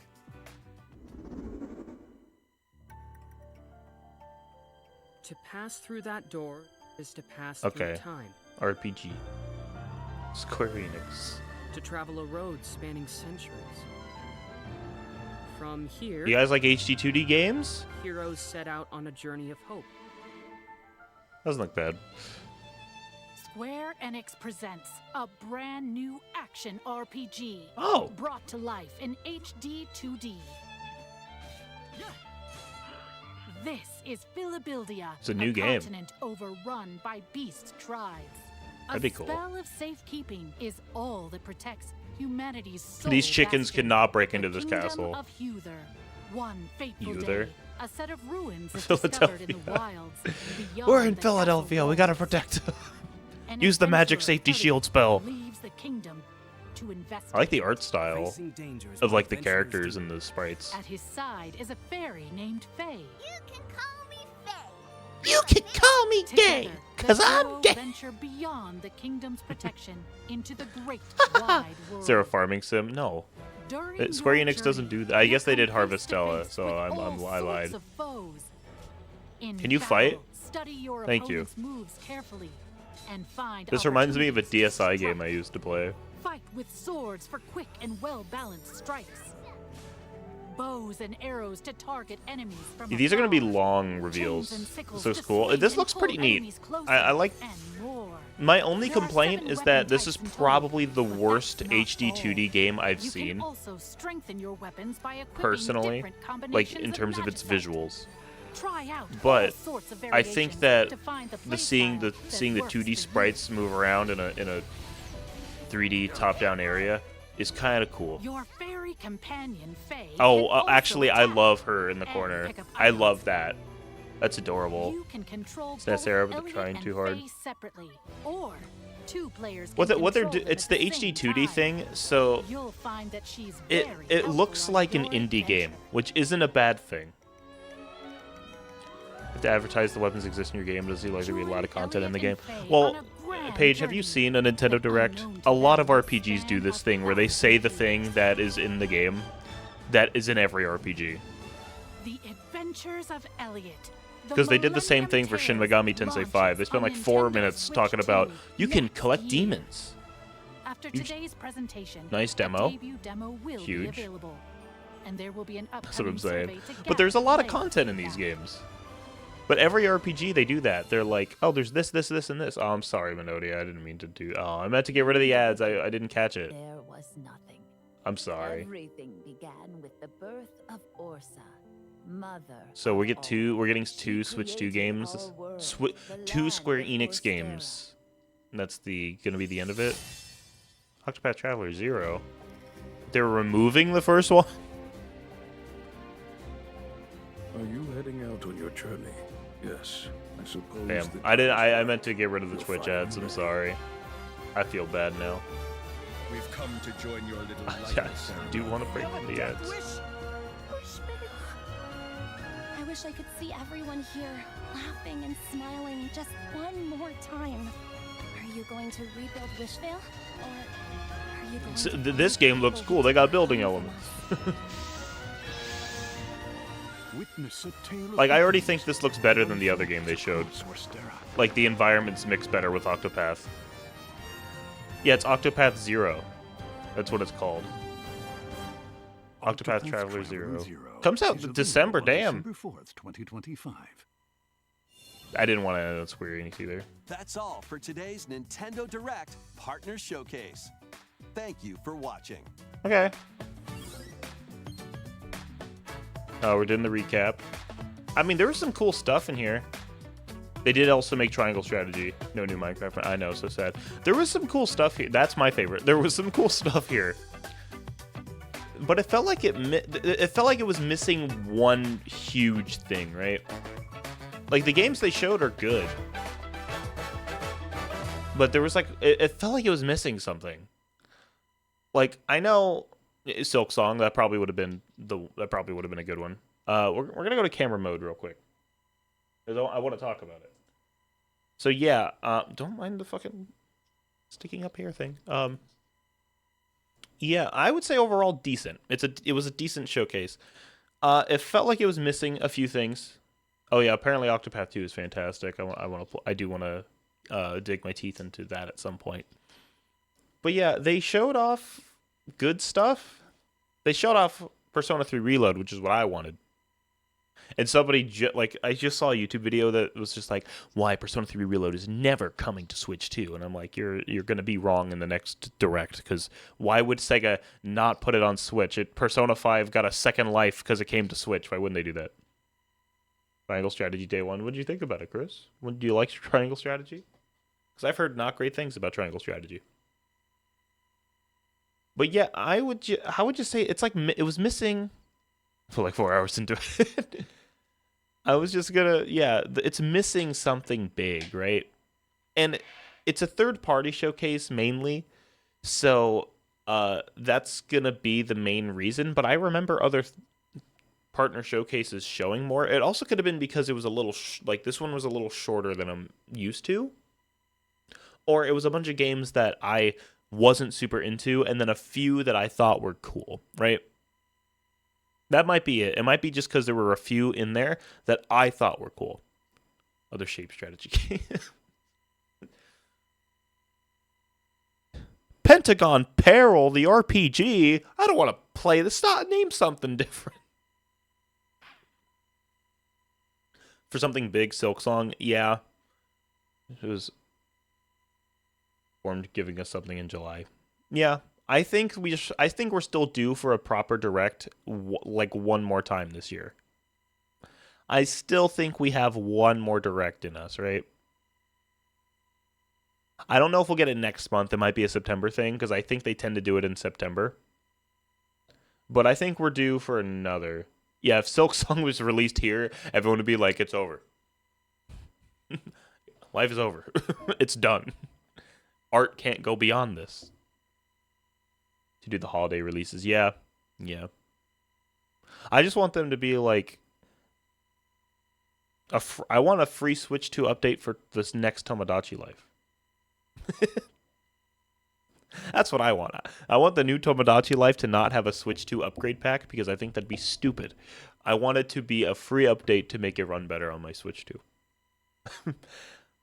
To pass through that door is to pass Okay. through time. RPG. Square Enix. To travel a road spanning centuries. From here, You guys like HD 2D games? heroes set out on a journey of hope. Doesn't look bad. Square Enix presents a brand new action RPG. Oh. Brought to life in HD 2D. This is Philabildia, It's a new game. continent overrun by beast tribes. That'd be cool. A spell of safekeeping is all that protects humanity's soul. These chickens bastion, cannot break the into this kingdom castle. Of Huther. One fateful Huther? day, a set of ruins is discovered in the Philadelphia. wilds. beyond We're in the Philadelphia. castle We gotta walls. protect. An Use the magic adventurer, safety Elliot, shield spell. leaves the kingdom to investigate. I like the art style Facing dangers of like the adventurers characters do. and the sprites. At his side is a fairy named Faye. You can call me Faye. You can call me Together, cause the I'm duo gay. venture beyond the kingdom's protection into the great wide world. Is there a farming sim? No. During Square your Enix doesn't journey, do that. I you'll guess they did come Harvestella, face-to-face so with I all lied. sorts of foes. In Can you battle, fight? Study your Thank you. opponent's moves carefully and find This reminds me of a opportunities to DSi game strike. I used to play. Fight with swords for quick and well-balanced strikes. Bows and arrows to target enemies from These are going to be afar. long Chains reveals. and sickles So it's to cool. swing This and looks pull pretty neat. enemies closer I like. and more. My only There are complaint 7 is weapon that this is types in total, probably the but worst that's not HD all. 2D game I've You seen, can also strengthen your weapons by equipping personally, different like combinations in of terms of its Magicite. visuals. Try out But all sorts of I think variations that to find the the seeing the playstyle seeing that the works 2D for you. sprites move around in a 3D top-down area is kind of cool. Your fairy companion Faye. Oh, can also actually, I attack love her in the and corner. pick up I items. love that. That's adorable. You can control Is that both Sarah, but Elliot trying and too hard? Faye separately, or two players. What can they're control them it's at the the HD same 2D time. thing, so You'll find that she's it very it helpful looks on like an your indie game, adventure. which isn't a bad thing. To advertise the weapons exist in your game, does seem like there be a lot of content in the game. Well, Paige, have you seen a Nintendo Direct? A lot of RPGs do this thing where they say the thing that is in the game that is in every RPG. The Adventures of Elliot. Because they did the same thing for Shin Megami Tensei 5. They spent like 4 minutes talking about, you can collect demons. After Huge- today's presentation, Nice a demo. debut demo will Huge. be available. And there will be an That's what I'm upcoming saying. survey to But there's a gather lot of players' content in these feedback. games. But every RPG, they do that. They're like, oh, there's this, this, this, and this. Oh, I'm sorry, Minodia. I didn't mean to do... Oh, I meant to get rid of the ads. I didn't catch it. There was nothing. I'm sorry. Everything began with the birth of Orsa, mother. So we of get all. we're getting She two Switch 2 created games. our world, the Two land Square of Enix games. And that's gonna be the end of it. Octopath Traveler 0. They're removing the first one? Are you heading out on your journey? Yes, I suppose. Damn. that- I meant to get rid of the Twitch ads. I'm sorry. I feel bad now. We've come to join your little Yes, I do want to break the ads. I wish I could see everyone here laughing and smiling just one more time. Are you going to rebuild Wishvale? Or are you going So, to this game looks cool. They got building elements. Witness a tale of Like, I already wonders. think this looks better than the other game they showed. Like, the environments mix better with Octopath. Yeah, it's Octopath 0. That's what it's called. Octopath Traveler 0. Comes out December, damn. December 4th, 2025. I didn't want to end on Square Enix either. That's all for today's Nintendo Direct Partner Showcase. Thank you for watching. Okay. We're doing the recap. I mean, there was some cool stuff in here. They did also make Triangle Strategy. No new Minecraft. I know, so sad. There was some cool stuff here. That's my favorite. There was some cool stuff here. But it felt like it felt like it was missing one huge thing, right? Like, the games they showed are good. But there was like it felt like it was missing something. Like, I know Silk Song, that probably would have been a good one. We're gonna go to camera mode real quick. 'Cause I want to talk about it. So yeah, don't mind the fucking sticking up here thing. Yeah, I would say overall decent. It was a decent showcase. It felt like it was missing a few things. Oh yeah, apparently Octopath 2 is fantastic. I do want to dig my teeth into that at some point. But yeah, they showed off good stuff. They showed off Persona 3 Reload, which is what I wanted. And somebody I just saw a YouTube video that was just like, why Persona 3 Reload is never coming to Switch 2. And I'm like, you're gonna be wrong in the next Direct, because why would Sega not put it on Switch? Persona 5 got a second life because it came to Switch. Why wouldn't they do that? Triangle Strategy Day 1. What did you think about it, Chris? Do you like Triangle Strategy? Because I've heard not great things about Triangle Strategy. But yeah, how would you say it's like it was missing for like 4 hours into it. I was just gonna, yeah, it's missing something big, right? And it's a third-party showcase mainly, so that's gonna be the main reason. But I remember other partner showcases showing more. It also could have been because it was a little like this one was a little shorter than I'm used to, or it was a bunch of games that I wasn't super into, and then a few that I thought were cool, right? That might be it. It might be just because there were a few in there that I thought were cool. Other shape strategy games. Pentagon Peril, the RPG. I don't want to play this. Name something different. For something big, Silksong, yeah. It was formed giving us something in July. Yeah, I think we're still due for a proper direct like one more time this year. I still think we have one more direct in us, right? I don't know if we'll get it next month. It might be a September thing because I think they tend to do it in September. But I think we're due for another. Yeah, if Silksong was released here, everyone would be like, it's over. Life is over. It's done. Art can't go beyond this. To do the holiday releases. Yeah. I just want them to be like... I want a free Switch 2 update for this next Tomodachi Life. That's what I want. I want the new Tomodachi Life to not have a Switch 2 upgrade pack because I think that'd be stupid. I want it to be a free update to make it run better on my Switch 2.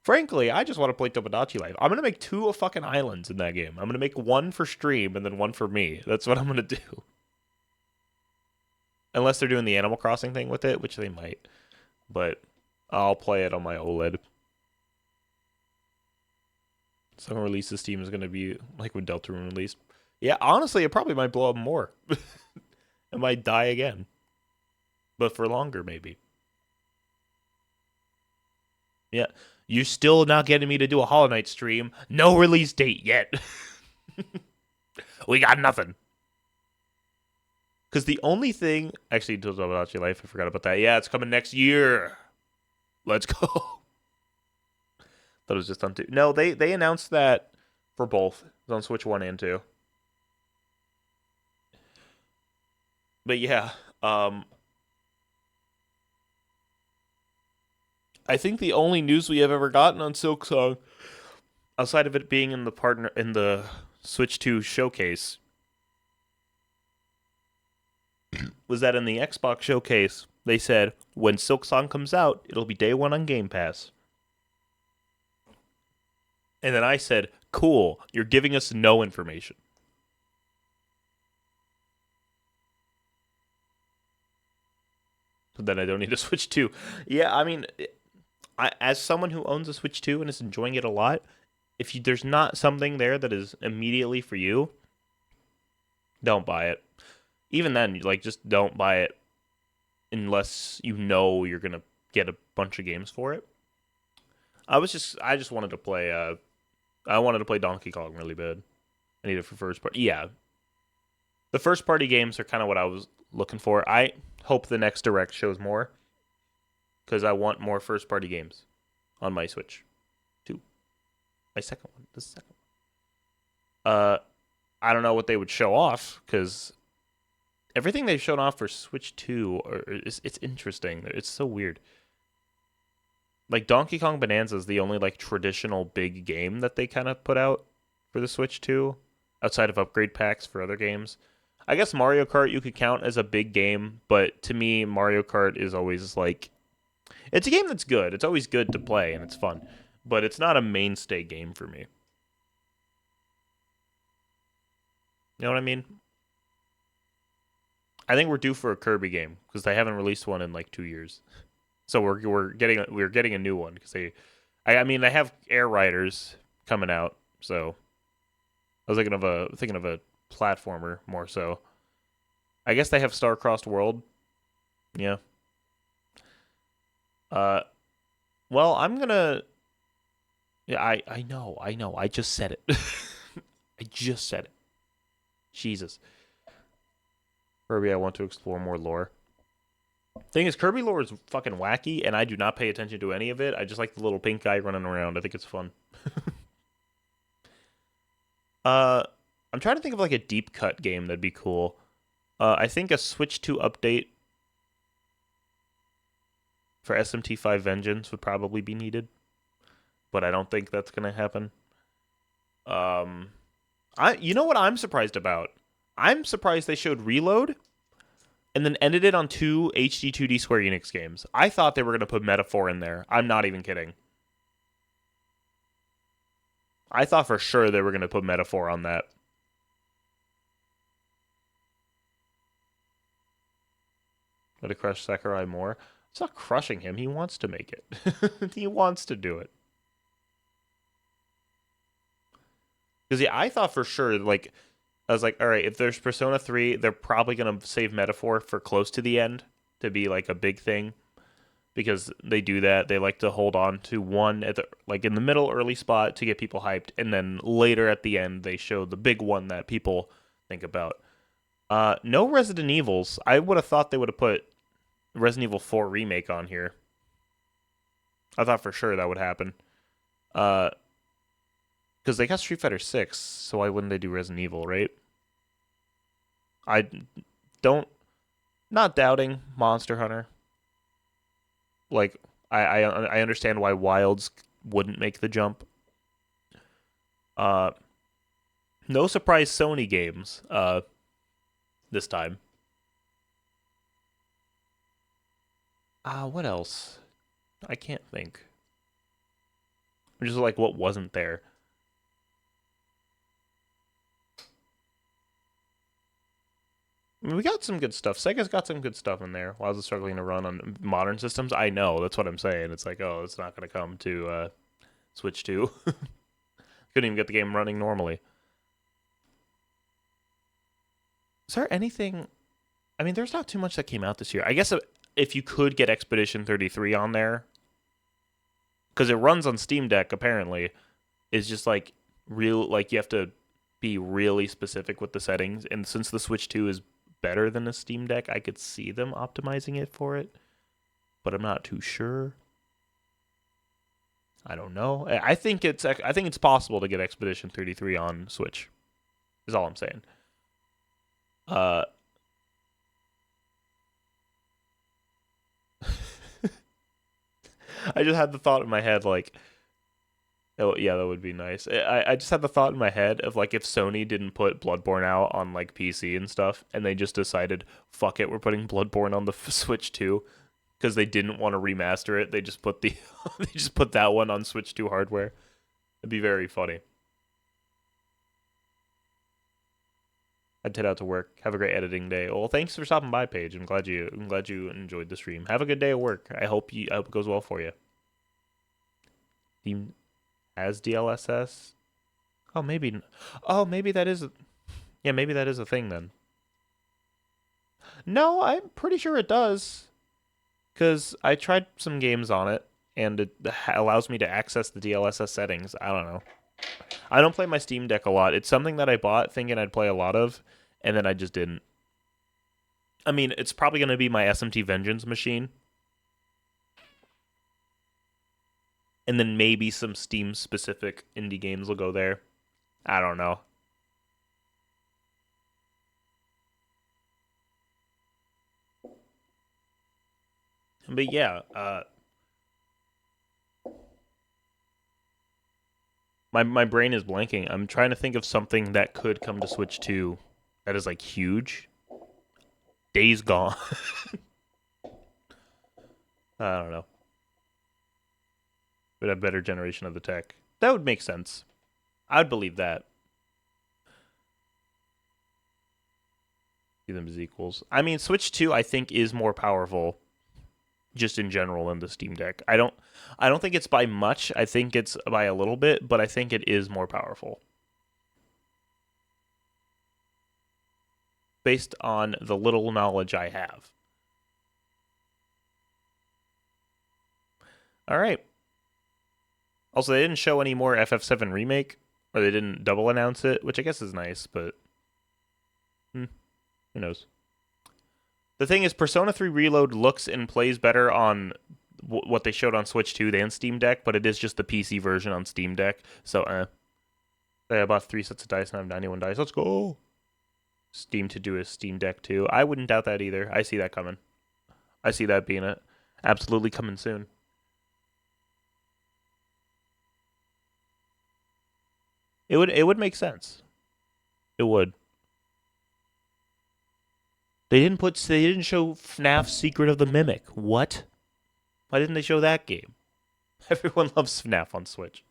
Frankly, I just want to play Tomodachi Life. I'm going to make 2 fucking islands in that game. I'm going to make one for stream and then one for me. That's what I'm going to do. Unless they're doing the Animal Crossing thing with it, which they might. But I'll play it on my OLED. Some release this team is going to be like when Deltarune released. Yeah, honestly, it probably might blow up more. It might die again. But for longer, maybe. Yeah. You're still not getting me to do a Hollow Knight stream. No release date yet. We got nothing. Because the only thing... Actually, Tomodachi Life, I forgot about that. Yeah, it's coming next year. Let's go. Thought it was just on 2. No, they announced that for both. It's on Switch 1 and 2. But yeah, I think the only news we have ever gotten on Silksong, outside of it being in the Switch 2 showcase, was that in the Xbox showcase, they said, when Silksong comes out, it'll be day 1 on Game Pass. And then I said, cool, you're giving us no information. But then I don't need a Switch 2. Yeah, I mean, as someone who owns a Switch 2 and is enjoying it a lot, if there's not something there that is immediately for you, don't buy it. Even then, like, just don't buy it unless you know you're going to get a bunch of games for it. I just wanted to play I wanted to play Donkey Kong really bad. I need it for first party. Yeah. The first party games are kind of what I was looking for. I hope the next Direct shows more because I want more first party games on my Switch 2. My second one. This second one. I don't know what they would show off because everything they've shown off for Switch 2 it's interesting. It's so weird. Like, Donkey Kong Bonanza is the only, like, traditional big game that they kind of put out for the Switch 2, outside of upgrade packs for other games. I guess Mario Kart you could count as a big game, but to me, Mario Kart is always, like... It's a game that's good. It's always good to play, and it's fun. But it's not a mainstay game for me. You know what I mean? I think we're due for a Kirby game, because they haven't released one in, like, 2 years. So we're getting a new one because they have Air Riders coming out. So I was thinking of a platformer more so. I guess they have Star-Crossed World. Yeah. Well, I'm gonna. Yeah, I know. I just said it. I just said it. Jesus. Kirby, I want to explore more lore. Thing is, Kirby lore is fucking wacky, and I do not pay attention to any of it. I just like the little pink guy running around. I think it's fun. I'm trying to think of like a deep cut game that'd be cool. I think a Switch 2 update for SMT5 Vengeance would probably be needed, but I don't think that's gonna happen. You know what I'm surprised about? I'm surprised they showed Reload and then ended it on 2 HD 2D Square Enix games. I thought they were gonna put Metaphor in there. I'm not even kidding. I thought for sure they were gonna put Metaphor on that. Let it crush Sakurai more. It's not crushing him. He wants to make it. He wants to do it. Because yeah, I thought for sure, like, I was like, all right, if there's Persona 3, they're probably going to save Metaphor for close to the end to be like a big thing. Because they do that. They like to hold on to one at the, like in the middle early spot to get people hyped. And then later at the end, they show the big one that people think about. No Resident Evils. I would have thought they would have put Resident Evil 4 Remake on here. I thought for sure that would happen. Because they got Street Fighter 6, so why wouldn't they do Resident Evil, right? I don't... Not doubting Monster Hunter. Like, I understand why Wilds wouldn't make the jump. No surprise Sony games this time. What else? I can't think. Just like what wasn't there. I mean, we got some good stuff. Sega's got some good stuff in there. While I was struggling to run on modern systems, I know. That's what I'm saying. It's like, oh, it's not going to come to Switch 2. Couldn't even get the game running normally. Is there anything... I mean, there's not too much that came out this year. I guess if you could get Expedition 33 on there, because it runs on Steam Deck, apparently, is just like real... Like, you have to be really specific with the settings. And since the Switch 2 is better than a Steam Deck, I could see them optimizing it for it, but I'm not too sure. I don't know. I think it's possible to get Expedition 33 on Switch. Is all I'm saying. I just had the thought in my head, like, oh yeah, that would be nice. I just had the thought in my head of like if Sony didn't put Bloodborne out on like PC and stuff, and they just decided, fuck it, we're putting Bloodborne on the Switch 2 because they didn't want to remaster it. They just put they just put that one on Switch 2 hardware. It'd be very funny. I'd head out to work. Have a great editing day. Well, thanks for stopping by, Paige. I'm glad you enjoyed the stream. Have a good day at work. I hope it goes well for you. Steam has DLSS? Oh, maybe. Oh, maybe that is. Yeah, maybe that is a thing then. No, I'm pretty sure it does. Because I tried some games on it, and it allows me to access the DLSS settings. I don't know. I don't play my Steam Deck a lot. It's something that I bought thinking I'd play a lot of, and then I just didn't. I mean, it's probably going to be my SMT Vengeance machine. And then maybe some Steam-specific indie games will go there. I don't know. But yeah, my brain is blanking. I'm trying to think of something that could come to Switch 2 that is like huge. Days Gone. I don't know. But a better generation of the tech. That would make sense. I would believe that. See them as equals. I mean, Switch 2, I think, is more powerful just in general than the Steam Deck. I don't think it's by much. I think it's by a little bit, but I think it is more powerful. Based on the little knowledge I have. All right. Also, they didn't show any more FF7 Remake, or they didn't double announce it, which I guess is nice, but who knows? The thing is, Persona 3 Reload looks and plays better on what they showed on Switch 2 than Steam Deck, but it is just the PC version on Steam Deck, so I bought 3 sets of dice and I have 91 dice. Let's go! Steam to do a Steam Deck 2. I wouldn't doubt that either. I see that coming. I see that being absolutely coming soon. It would make sense. It would. They didn't show FNAF Secret of the Mimic. What? Why didn't they show that game? Everyone loves FNAF on Switch.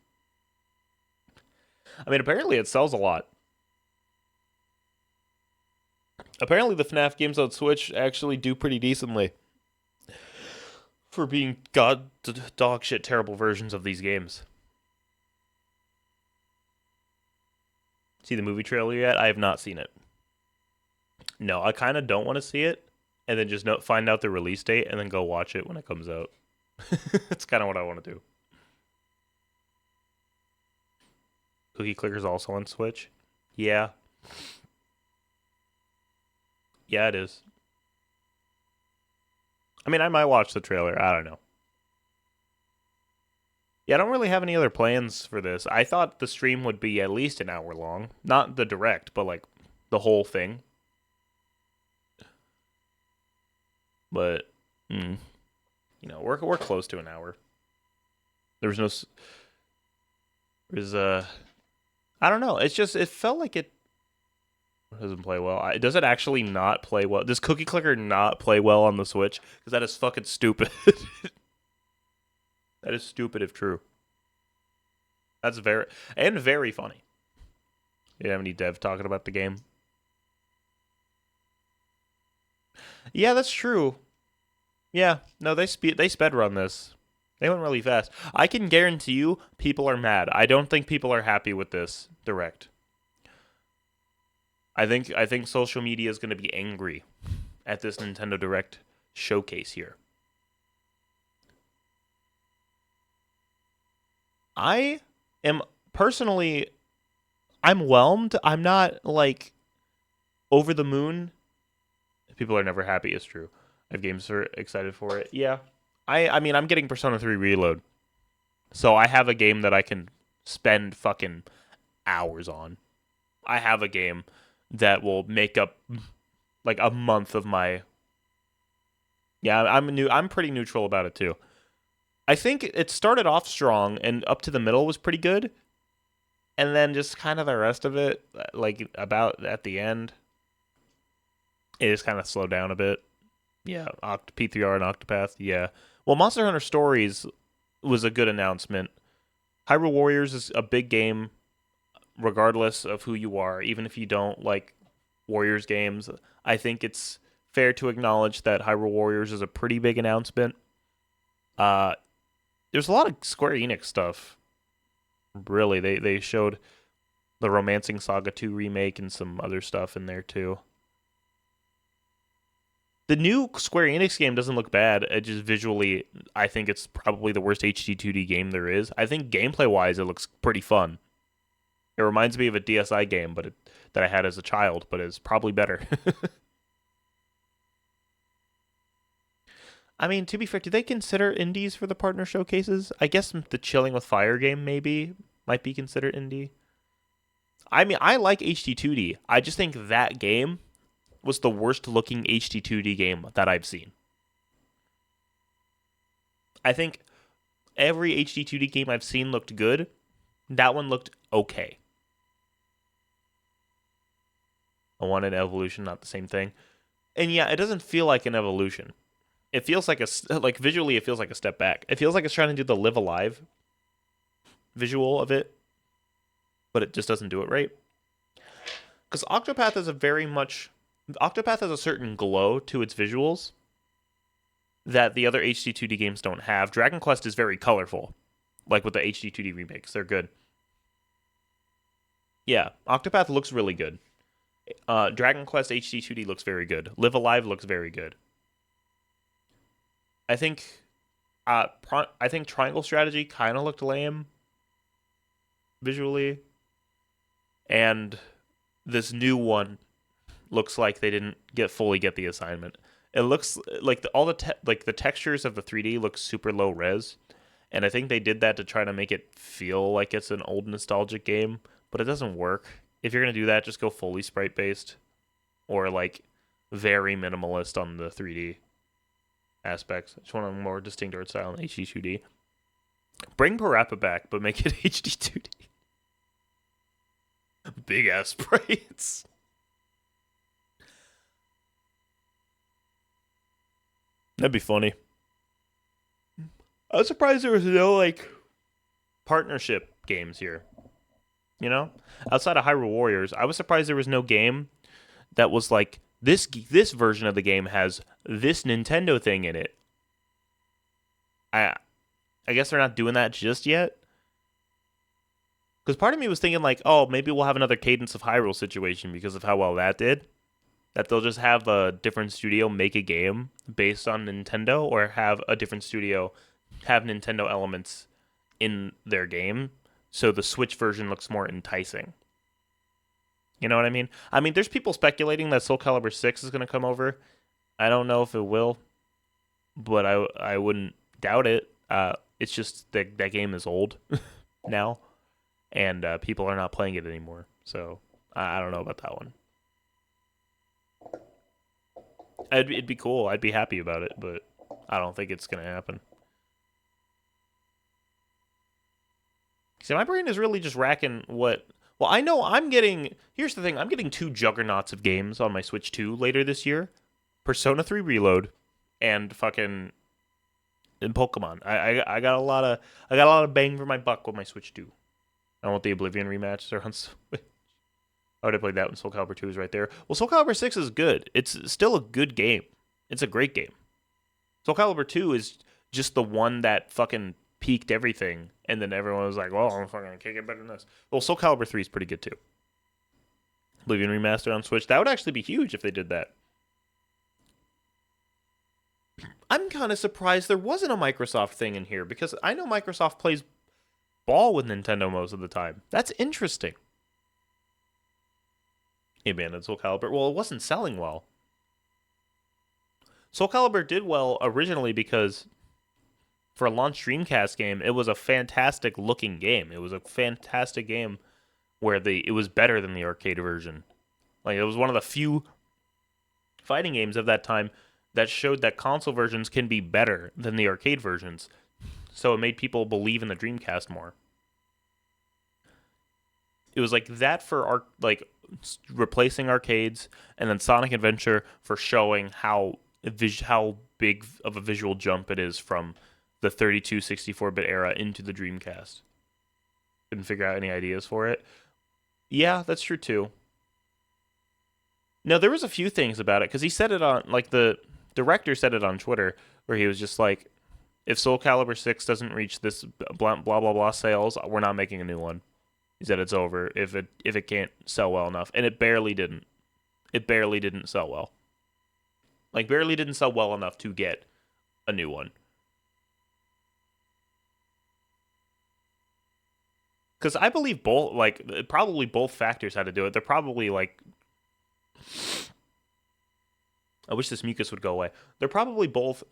I mean, apparently it sells a lot. Apparently the FNAF games on Switch actually do pretty decently for being dog shit terrible versions of these games. See the movie trailer yet? I have not seen it. No, I kind of don't want to see it, and then just find out the release date, and then go watch it when it comes out. That's kind of what I want to do. Cookie Clicker's also on Switch? Yeah. Yeah, it is. I mean, I might watch the trailer. I don't know. Yeah, I don't really have any other plans for this. I thought the stream would be at least an hour long. Not the direct, but like the whole thing. But, you know, we're close to an hour. There's no... I don't know. It's just, it felt like it doesn't play well. Does it actually not play well? Does Cookie Clicker not play well on the Switch? Because that is fucking stupid. That is stupid if true. That's very funny. You have any dev talking about the game? Yeah, that's true. Yeah, no, they sped run this. They went really fast. I can guarantee you people are mad. I don't think people are happy with this direct. I think social media is going to be angry at this Nintendo Direct showcase here. I am personally, I'm whelmed. I'm not like over the moon. People are never happy, it's true. I have games are excited for it. Yeah. I mean, I'm getting Persona 3 Reload. So I have a game that I can spend fucking hours on. I have a game that will make up like a month of my... Yeah, I'm pretty neutral about it too. I think it started off strong and up to the middle was pretty good. And then just kind of the rest of it, like about at the end, it just kind of slowed down a bit. Yeah, P3R and Octopath, yeah. Well, Monster Hunter Stories was a good announcement. Hyrule Warriors is a big game, regardless of who you are. Even if you don't like Warriors games, I think it's fair to acknowledge that Hyrule Warriors is a pretty big announcement. There's a lot of Square Enix stuff. Really, they showed the Romancing Saga 2 remake and some other stuff in there too. The new Square Enix game doesn't look bad. It just visually, I think it's probably the worst HD 2D game there is. I think gameplay-wise, it looks pretty fun. It reminds me of a DSi game, that I had as a child, but it's probably better. I mean, to be fair, do they consider indies for the partner showcases? I guess the Chilling with Fire game might be considered indie. I mean, I like HD 2D. I just think that game was the worst looking HD 2D game that I've seen. I think every HD 2D game I've seen looked good. That one looked okay. I want an evolution, not the same thing. And yeah, it doesn't feel like an evolution. It feels like visually it feels like a step back. It feels like it's trying to do the Live Alive visual of it, but it just doesn't do it right. Because Octopath has a certain glow to its visuals that the other HD 2D games don't have. Dragon Quest is very colorful, like with the HD 2D remakes. They're good. Yeah, Octopath looks really good. Dragon Quest HD 2D looks very good. Live Alive looks very good. I think I think Triangle Strategy kind of looked lame visually, and this new one looks like they didn't fully get the assignment. It looks like the textures of the 3D look super low res, and I think they did that to try to make it feel like it's an old nostalgic game, but it doesn't work. If you're gonna do that, just go fully sprite based, or like very minimalist on the 3D aspects. Just want a more distinct art style in HD 2D. Bring Parappa back, but make it HD 2D. Big ass sprites. That'd be funny. I was surprised there was no like partnership games here. You know, outside of Hyrule Warriors, I was surprised there was no game that was like this version of the game has this Nintendo thing in it. I guess they're not doing that just yet. Because part of me was thinking like, oh, maybe we'll have another Cadence of Hyrule situation because of how well that did. That they'll just have a different studio make a game based on Nintendo, or have a different studio have Nintendo elements in their game, so the Switch version looks more enticing. You know what I mean? I mean, there's people speculating that Soul Calibur 6 is going to come over. I don't know if it will, but I wouldn't doubt it. It's just that game is old now, and people are not playing it anymore. So I don't know about that one. It'd be cool. I'd be happy about it, but I don't think it's going to happen. See, my brain is really just racking what... Well, I know I'm getting... Here's the thing. I'm getting 2 juggernauts of games on my Switch 2 later this year. Persona 3 Reload and fucking... And Pokemon. I got a lot of bang for my buck with my Switch 2. I want the Oblivion rematch. They're on Switch. I would have played that when Soul Calibur 2 is right there. Well, Soul Calibur 6 is good. It's still a good game. It's a great game. Soul Calibur 2 is just the one that fucking peaked everything, and then everyone was like, well, I'm fucking can't get better than this. Well, Soul Calibur 3 is pretty good too. Oblivion Remastered on Switch. That would actually be huge if they did that. I'm kind of surprised there wasn't a Microsoft thing in here, because I know Microsoft plays ball with Nintendo most of the time. That's interesting. Abandoned Soul Calibur. Well, it wasn't selling well. Soul Calibur did well originally because for a launch Dreamcast game, it was a fantastic looking game. It was a fantastic game where it was better than the arcade version. Like, it was one of the few fighting games of that time that showed that console versions can be better than the arcade versions. So it made people believe in the Dreamcast more. It was like that for replacing arcades, and then Sonic Adventure for showing how big of a visual jump it is from the 32, 64-bit era into the Dreamcast. Couldn't figure out any ideas for it. Yeah, that's true too. Now, there was a few things about it, because he said it on, like, the director said it on Twitter, where he was just like, if Soul Calibur 6 doesn't reach this blah, blah, blah, blah sales, we're not making a new one. He said it's over if it can't sell well enough. And it barely didn't. It barely didn't sell well. Like, barely didn't sell well enough to get a new one. Because I believe probably both factors had to do it. They're probably, like... I wish this mucus would go away. They're probably both...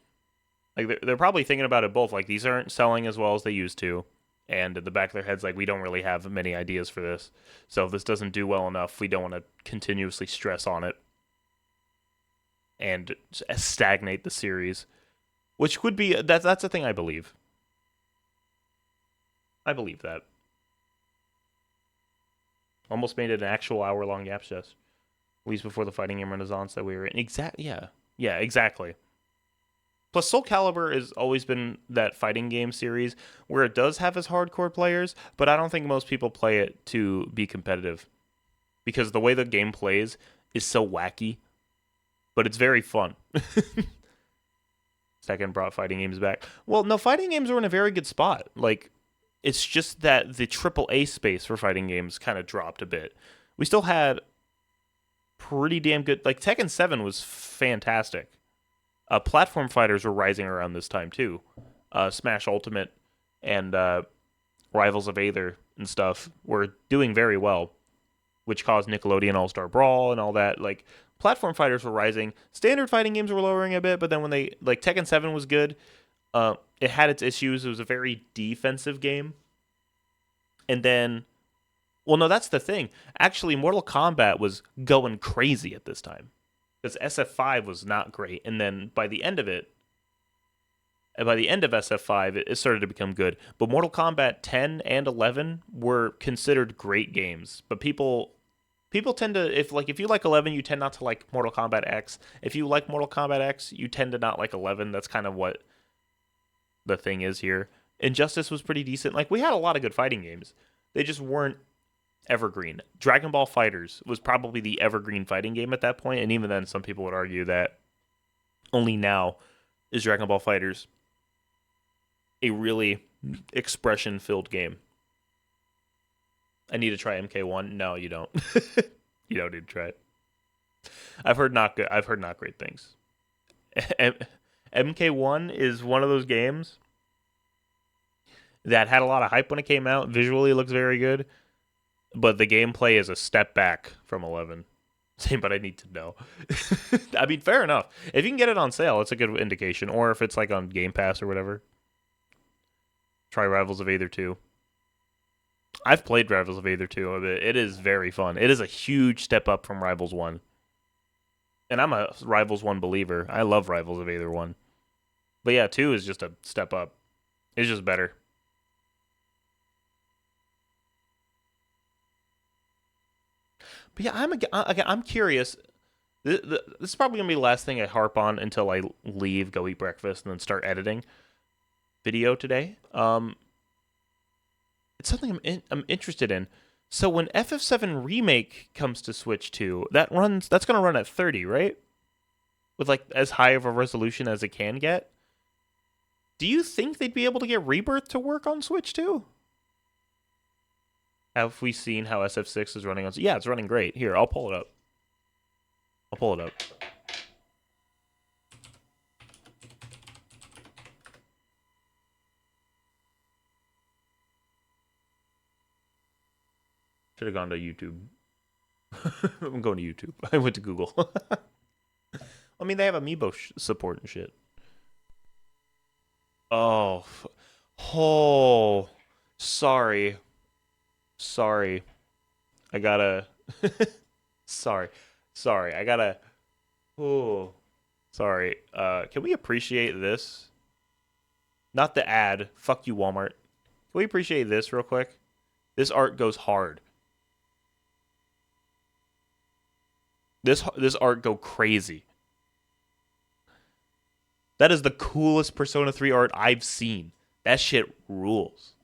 Like, they're probably thinking about it both. Like, these aren't selling as well as they used to. And in the back of their heads, like, we don't really have many ideas for this. So if this doesn't do well enough, we don't want to continuously stress on it and stagnate the series. Which would be... That's a thing I believe. I believe that. Almost made it an actual hour-long Yap Chest. At least before the fighting game renaissance that we were in. Yeah, exactly. Plus, Soul Calibur has always been that fighting game series where it does have its hardcore players, but I don't think most people play it to be competitive. Because the way the game plays is so wacky, but it's very fun. Second brought fighting games back. Well, no, fighting games are in a very good spot. Like, it's just that the AAA space for fighting games kind of dropped a bit. We still had pretty damn good... Like, Tekken 7 was fantastic. Platform fighters were rising around this time, too. Smash Ultimate and Rivals of Aether and stuff were doing very well, which caused Nickelodeon All-Star Brawl and all that. Like, platform fighters were rising. Standard fighting games were lowering a bit, but then when they, like, Tekken 7 was good. It had its issues. It was a very defensive game. And then, well, no, that's the thing. Actually, Mortal Kombat was going crazy at this time. Because SF5 was not great. And then by the end of SF5, it started to become good. But Mortal Kombat 10 and 11 were considered great games. But people tend to, if you like 11, you tend not to like Mortal Kombat X. If you like Mortal Kombat X, you tend to not like 11. That's kind of what the thing is here. Injustice was pretty decent. Like, we had a lot of good fighting games. They just weren't evergreen. Dragon Ball FighterZ was probably the evergreen fighting game at that point, and even then some people would argue that only now is Dragon Ball FighterZ a really expression-filled game. I need to try MK1. No, you don't. You don't need to try it. I've heard not great things. MK1 is one of those games that had a lot of hype when it came out. Visually, it looks very good, but the gameplay is a step back from 11. Same, but I need to know. I mean, fair enough. If you can get it on sale, it's a good indication. Or if it's like on Game Pass or whatever. Try Rivals of Aether 2. I've played Rivals of Aether 2. It is very fun. It is a huge step up from Rivals 1. And I'm a Rivals 1 believer. I love Rivals of Aether 1. But yeah, 2 is just a step up. It's just better. But yeah, I'm curious. This is probably going to be the last thing I harp on until I leave, go eat breakfast, and then start editing video today. It's something I'm interested in. So when FF7 Remake comes to Switch 2, that's going to run at 30, right? With like as high of a resolution as it can get. Do you think they'd be able to get Rebirth to work on Switch 2? Have we seen how SF6 is running on? Yeah, it's running great. Here, I'll pull it up. Should have gone to YouTube. I'm going to YouTube. I went to Google. I mean, they have Amiibo support and shit. Oh, sorry. I gotta. Sorry. I gotta. Oh, sorry. Can we appreciate this? Not the ad. Fuck you, Walmart. Can we appreciate this real quick? This art goes hard. This art go crazy. That is the coolest Persona 3 art I've seen. That shit rules.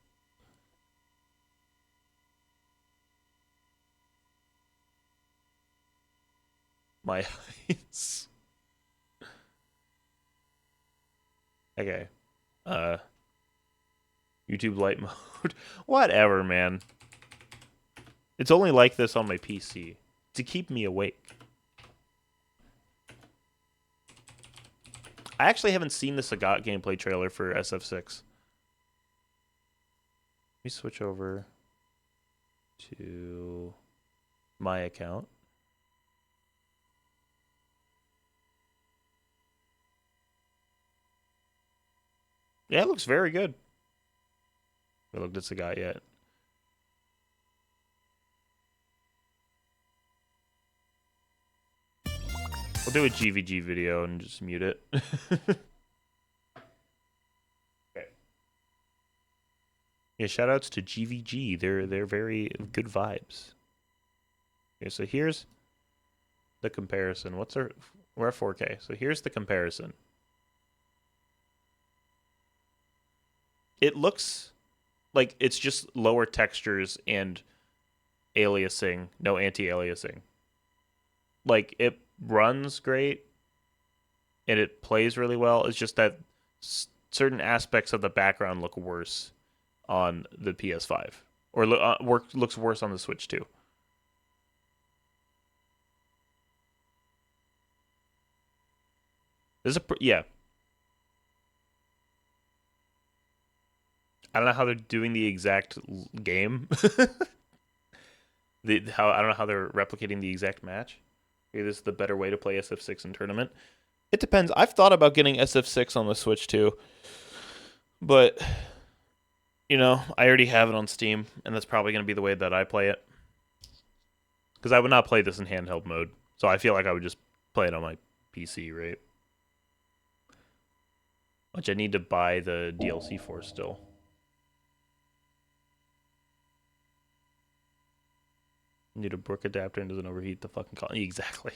My eyes. Okay. YouTube light mode. Whatever, man. It's only like this on my PC to keep me awake. I actually haven't seen the Sagat gameplay trailer for SF6. Let me switch over to my account. Yeah, it looks very good. I haven't looked at Sagat yet. We'll do a GVG video and just mute it. Okay. Yeah, shoutouts to GVG. They're very good vibes. Okay, so here's the comparison. We're at 4K. So here's the comparison. It looks like it's just lower textures and aliasing, no anti-aliasing. Like, it runs great and it plays really well. It's just that certain aspects of the background look worse on the PS5 or looks worse on the Switch too. Yeah. I don't know how they're doing the exact game. I don't know how they're replicating the exact match. Maybe this is the better way to play SF6 in tournament. It depends. I've thought about getting SF6 on the Switch too, but you know, I already have it on Steam, and that's probably going to be the way that I play it. Because I would not play this in handheld mode, so I feel like I would just play it on my PC, right? Which I need to buy the DLC for still. Need a brick adapter and doesn't overheat the fucking console. Exactly.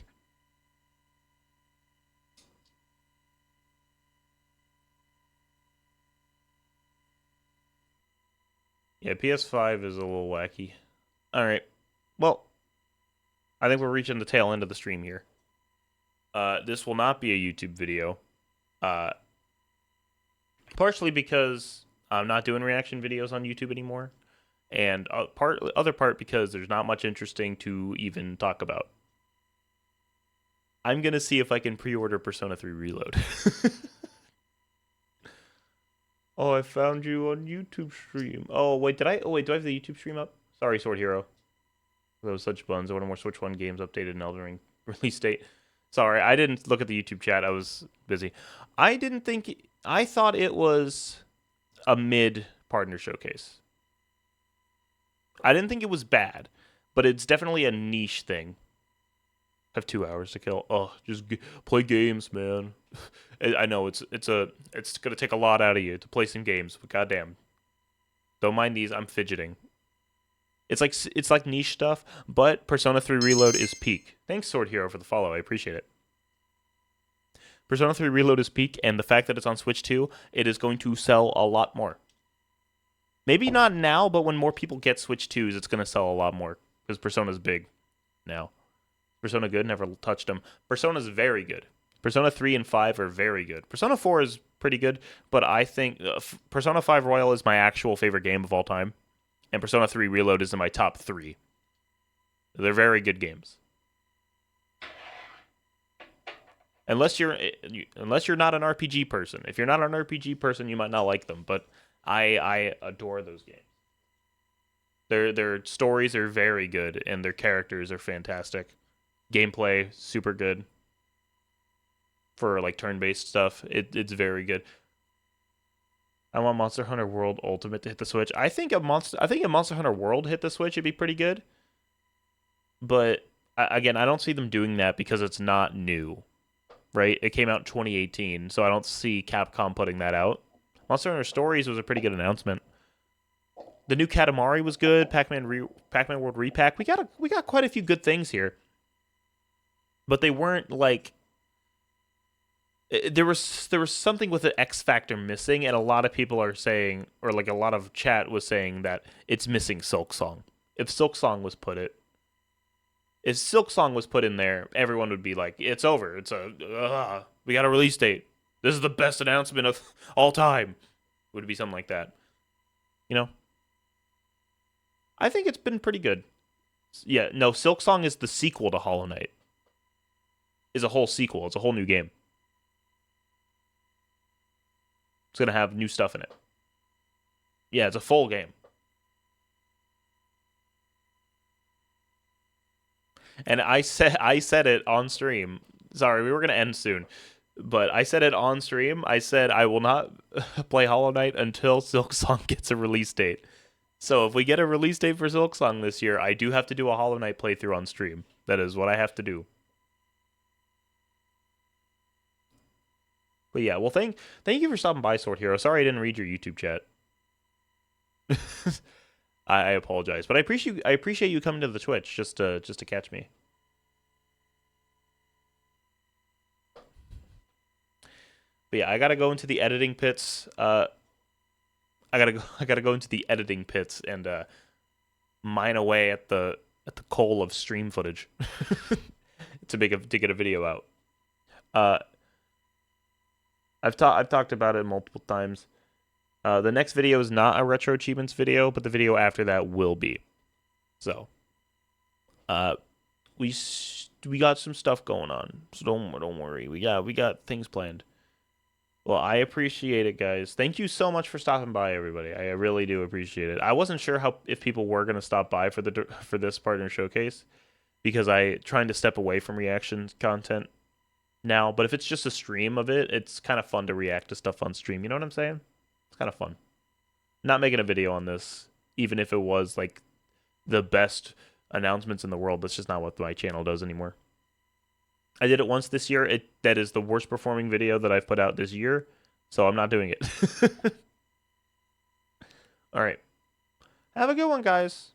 Yeah, PS5 is a little wacky. All right. Well, I think we're reaching the tail end of the stream here. This will not be a YouTube video. Partially because I'm not doing reaction videos on YouTube anymore. And other part because there's not much interesting to even talk about. I'm gonna see if I can pre-order Persona 3 Reload. Oh, I found you on YouTube stream. Oh wait, do I have the YouTube stream up? Sorry, Sword Hero. Those such buns. I want more Switch 1 games updated and Elden Ring release date. Sorry, I didn't look at the YouTube chat. I was busy. I thought it was a mid partner showcase. I didn't think it was bad, but it's definitely a niche thing. Have 2 hours to kill. Oh, just play games, man. I know it's gonna take a lot out of you to play some games, but goddamn, don't mind these. I'm fidgeting. It's like niche stuff, but Persona 3 Reload is peak. Thanks, Sword Hero, for the follow. I appreciate it. Persona 3 Reload is peak, and the fact that it's on Switch 2, it is going to sell a lot more. Maybe not now, but when more people get Switch 2s, it's going to sell a lot more. Because Persona's big now. Persona good? Never touched them. Persona's very good. Persona 3 and 5 are very good. Persona 4 is pretty good, but I think Persona 5 Royal is my actual favorite game of all time. And Persona 3 Reload is in my top 3. They're very good games. Unless you're not an RPG person. If you're not an RPG person, you might not like them, but I adore those games. Their stories are very good, and their characters are fantastic. Gameplay, super good. For like turn-based stuff, it's very good. I want Monster Hunter World Ultimate to hit the Switch. I think a Monster Hunter World hit the Switch would be pretty good. But again, I don't see them doing that because it's not new. Right? It came out in 2018, so I don't see Capcom putting that out. Monster Hunter Stories was a pretty good announcement. The new Katamari was good. Pac-Man World Repack. We got quite a few good things here. But they weren't like there was something with the X factor missing, and a lot of people are saying, or like a lot of chat was saying that it's missing Silk Song. If Silk Song was put in there, everyone would be like, it's over. We got a release date. This is the best announcement of all time. Would it be something like that? You know? I think it's been pretty good. Yeah, no, Silk Song is the sequel to Hollow Knight. Is a whole sequel. It's a whole new game. It's going to have new stuff in it. Yeah, it's a full game. And I said it on stream. Sorry, we were going to end soon. But I said it on stream. I said I will not play Hollow Knight until Silk Song gets a release date. So if we get a release date for Silk Song this year, I do have to do a Hollow Knight playthrough on stream. That is what I have to do. But yeah, well, thank you for stopping by, Sword Hero. Sorry I didn't read your YouTube chat. I apologize, but I appreciate you coming to the Twitch just to catch me. But yeah, I gotta go into the editing pits. I gotta go into the editing pits and mine away at the coal of stream footage to get a video out. I've talked about it multiple times. The next video is not a retro achievements video, but the video after that will be. So, we got some stuff going on. So don't worry. We got things planned. Well, I appreciate it, guys. Thank you so much for stopping by, everybody. I really do appreciate it. I wasn't sure if people were gonna stop by for this partner showcase because I trying to step away from reaction content now. But if it's just a stream of it, it's kind of fun to react to stuff on stream. You know what I'm saying? It's kind of fun. Not making a video on this, even if it was like the best announcements in the world. That's just not what my channel does anymore. I did it once this year. That is the worst performing video that I've put out this year, so I'm not doing it. All right. Have a good one, guys.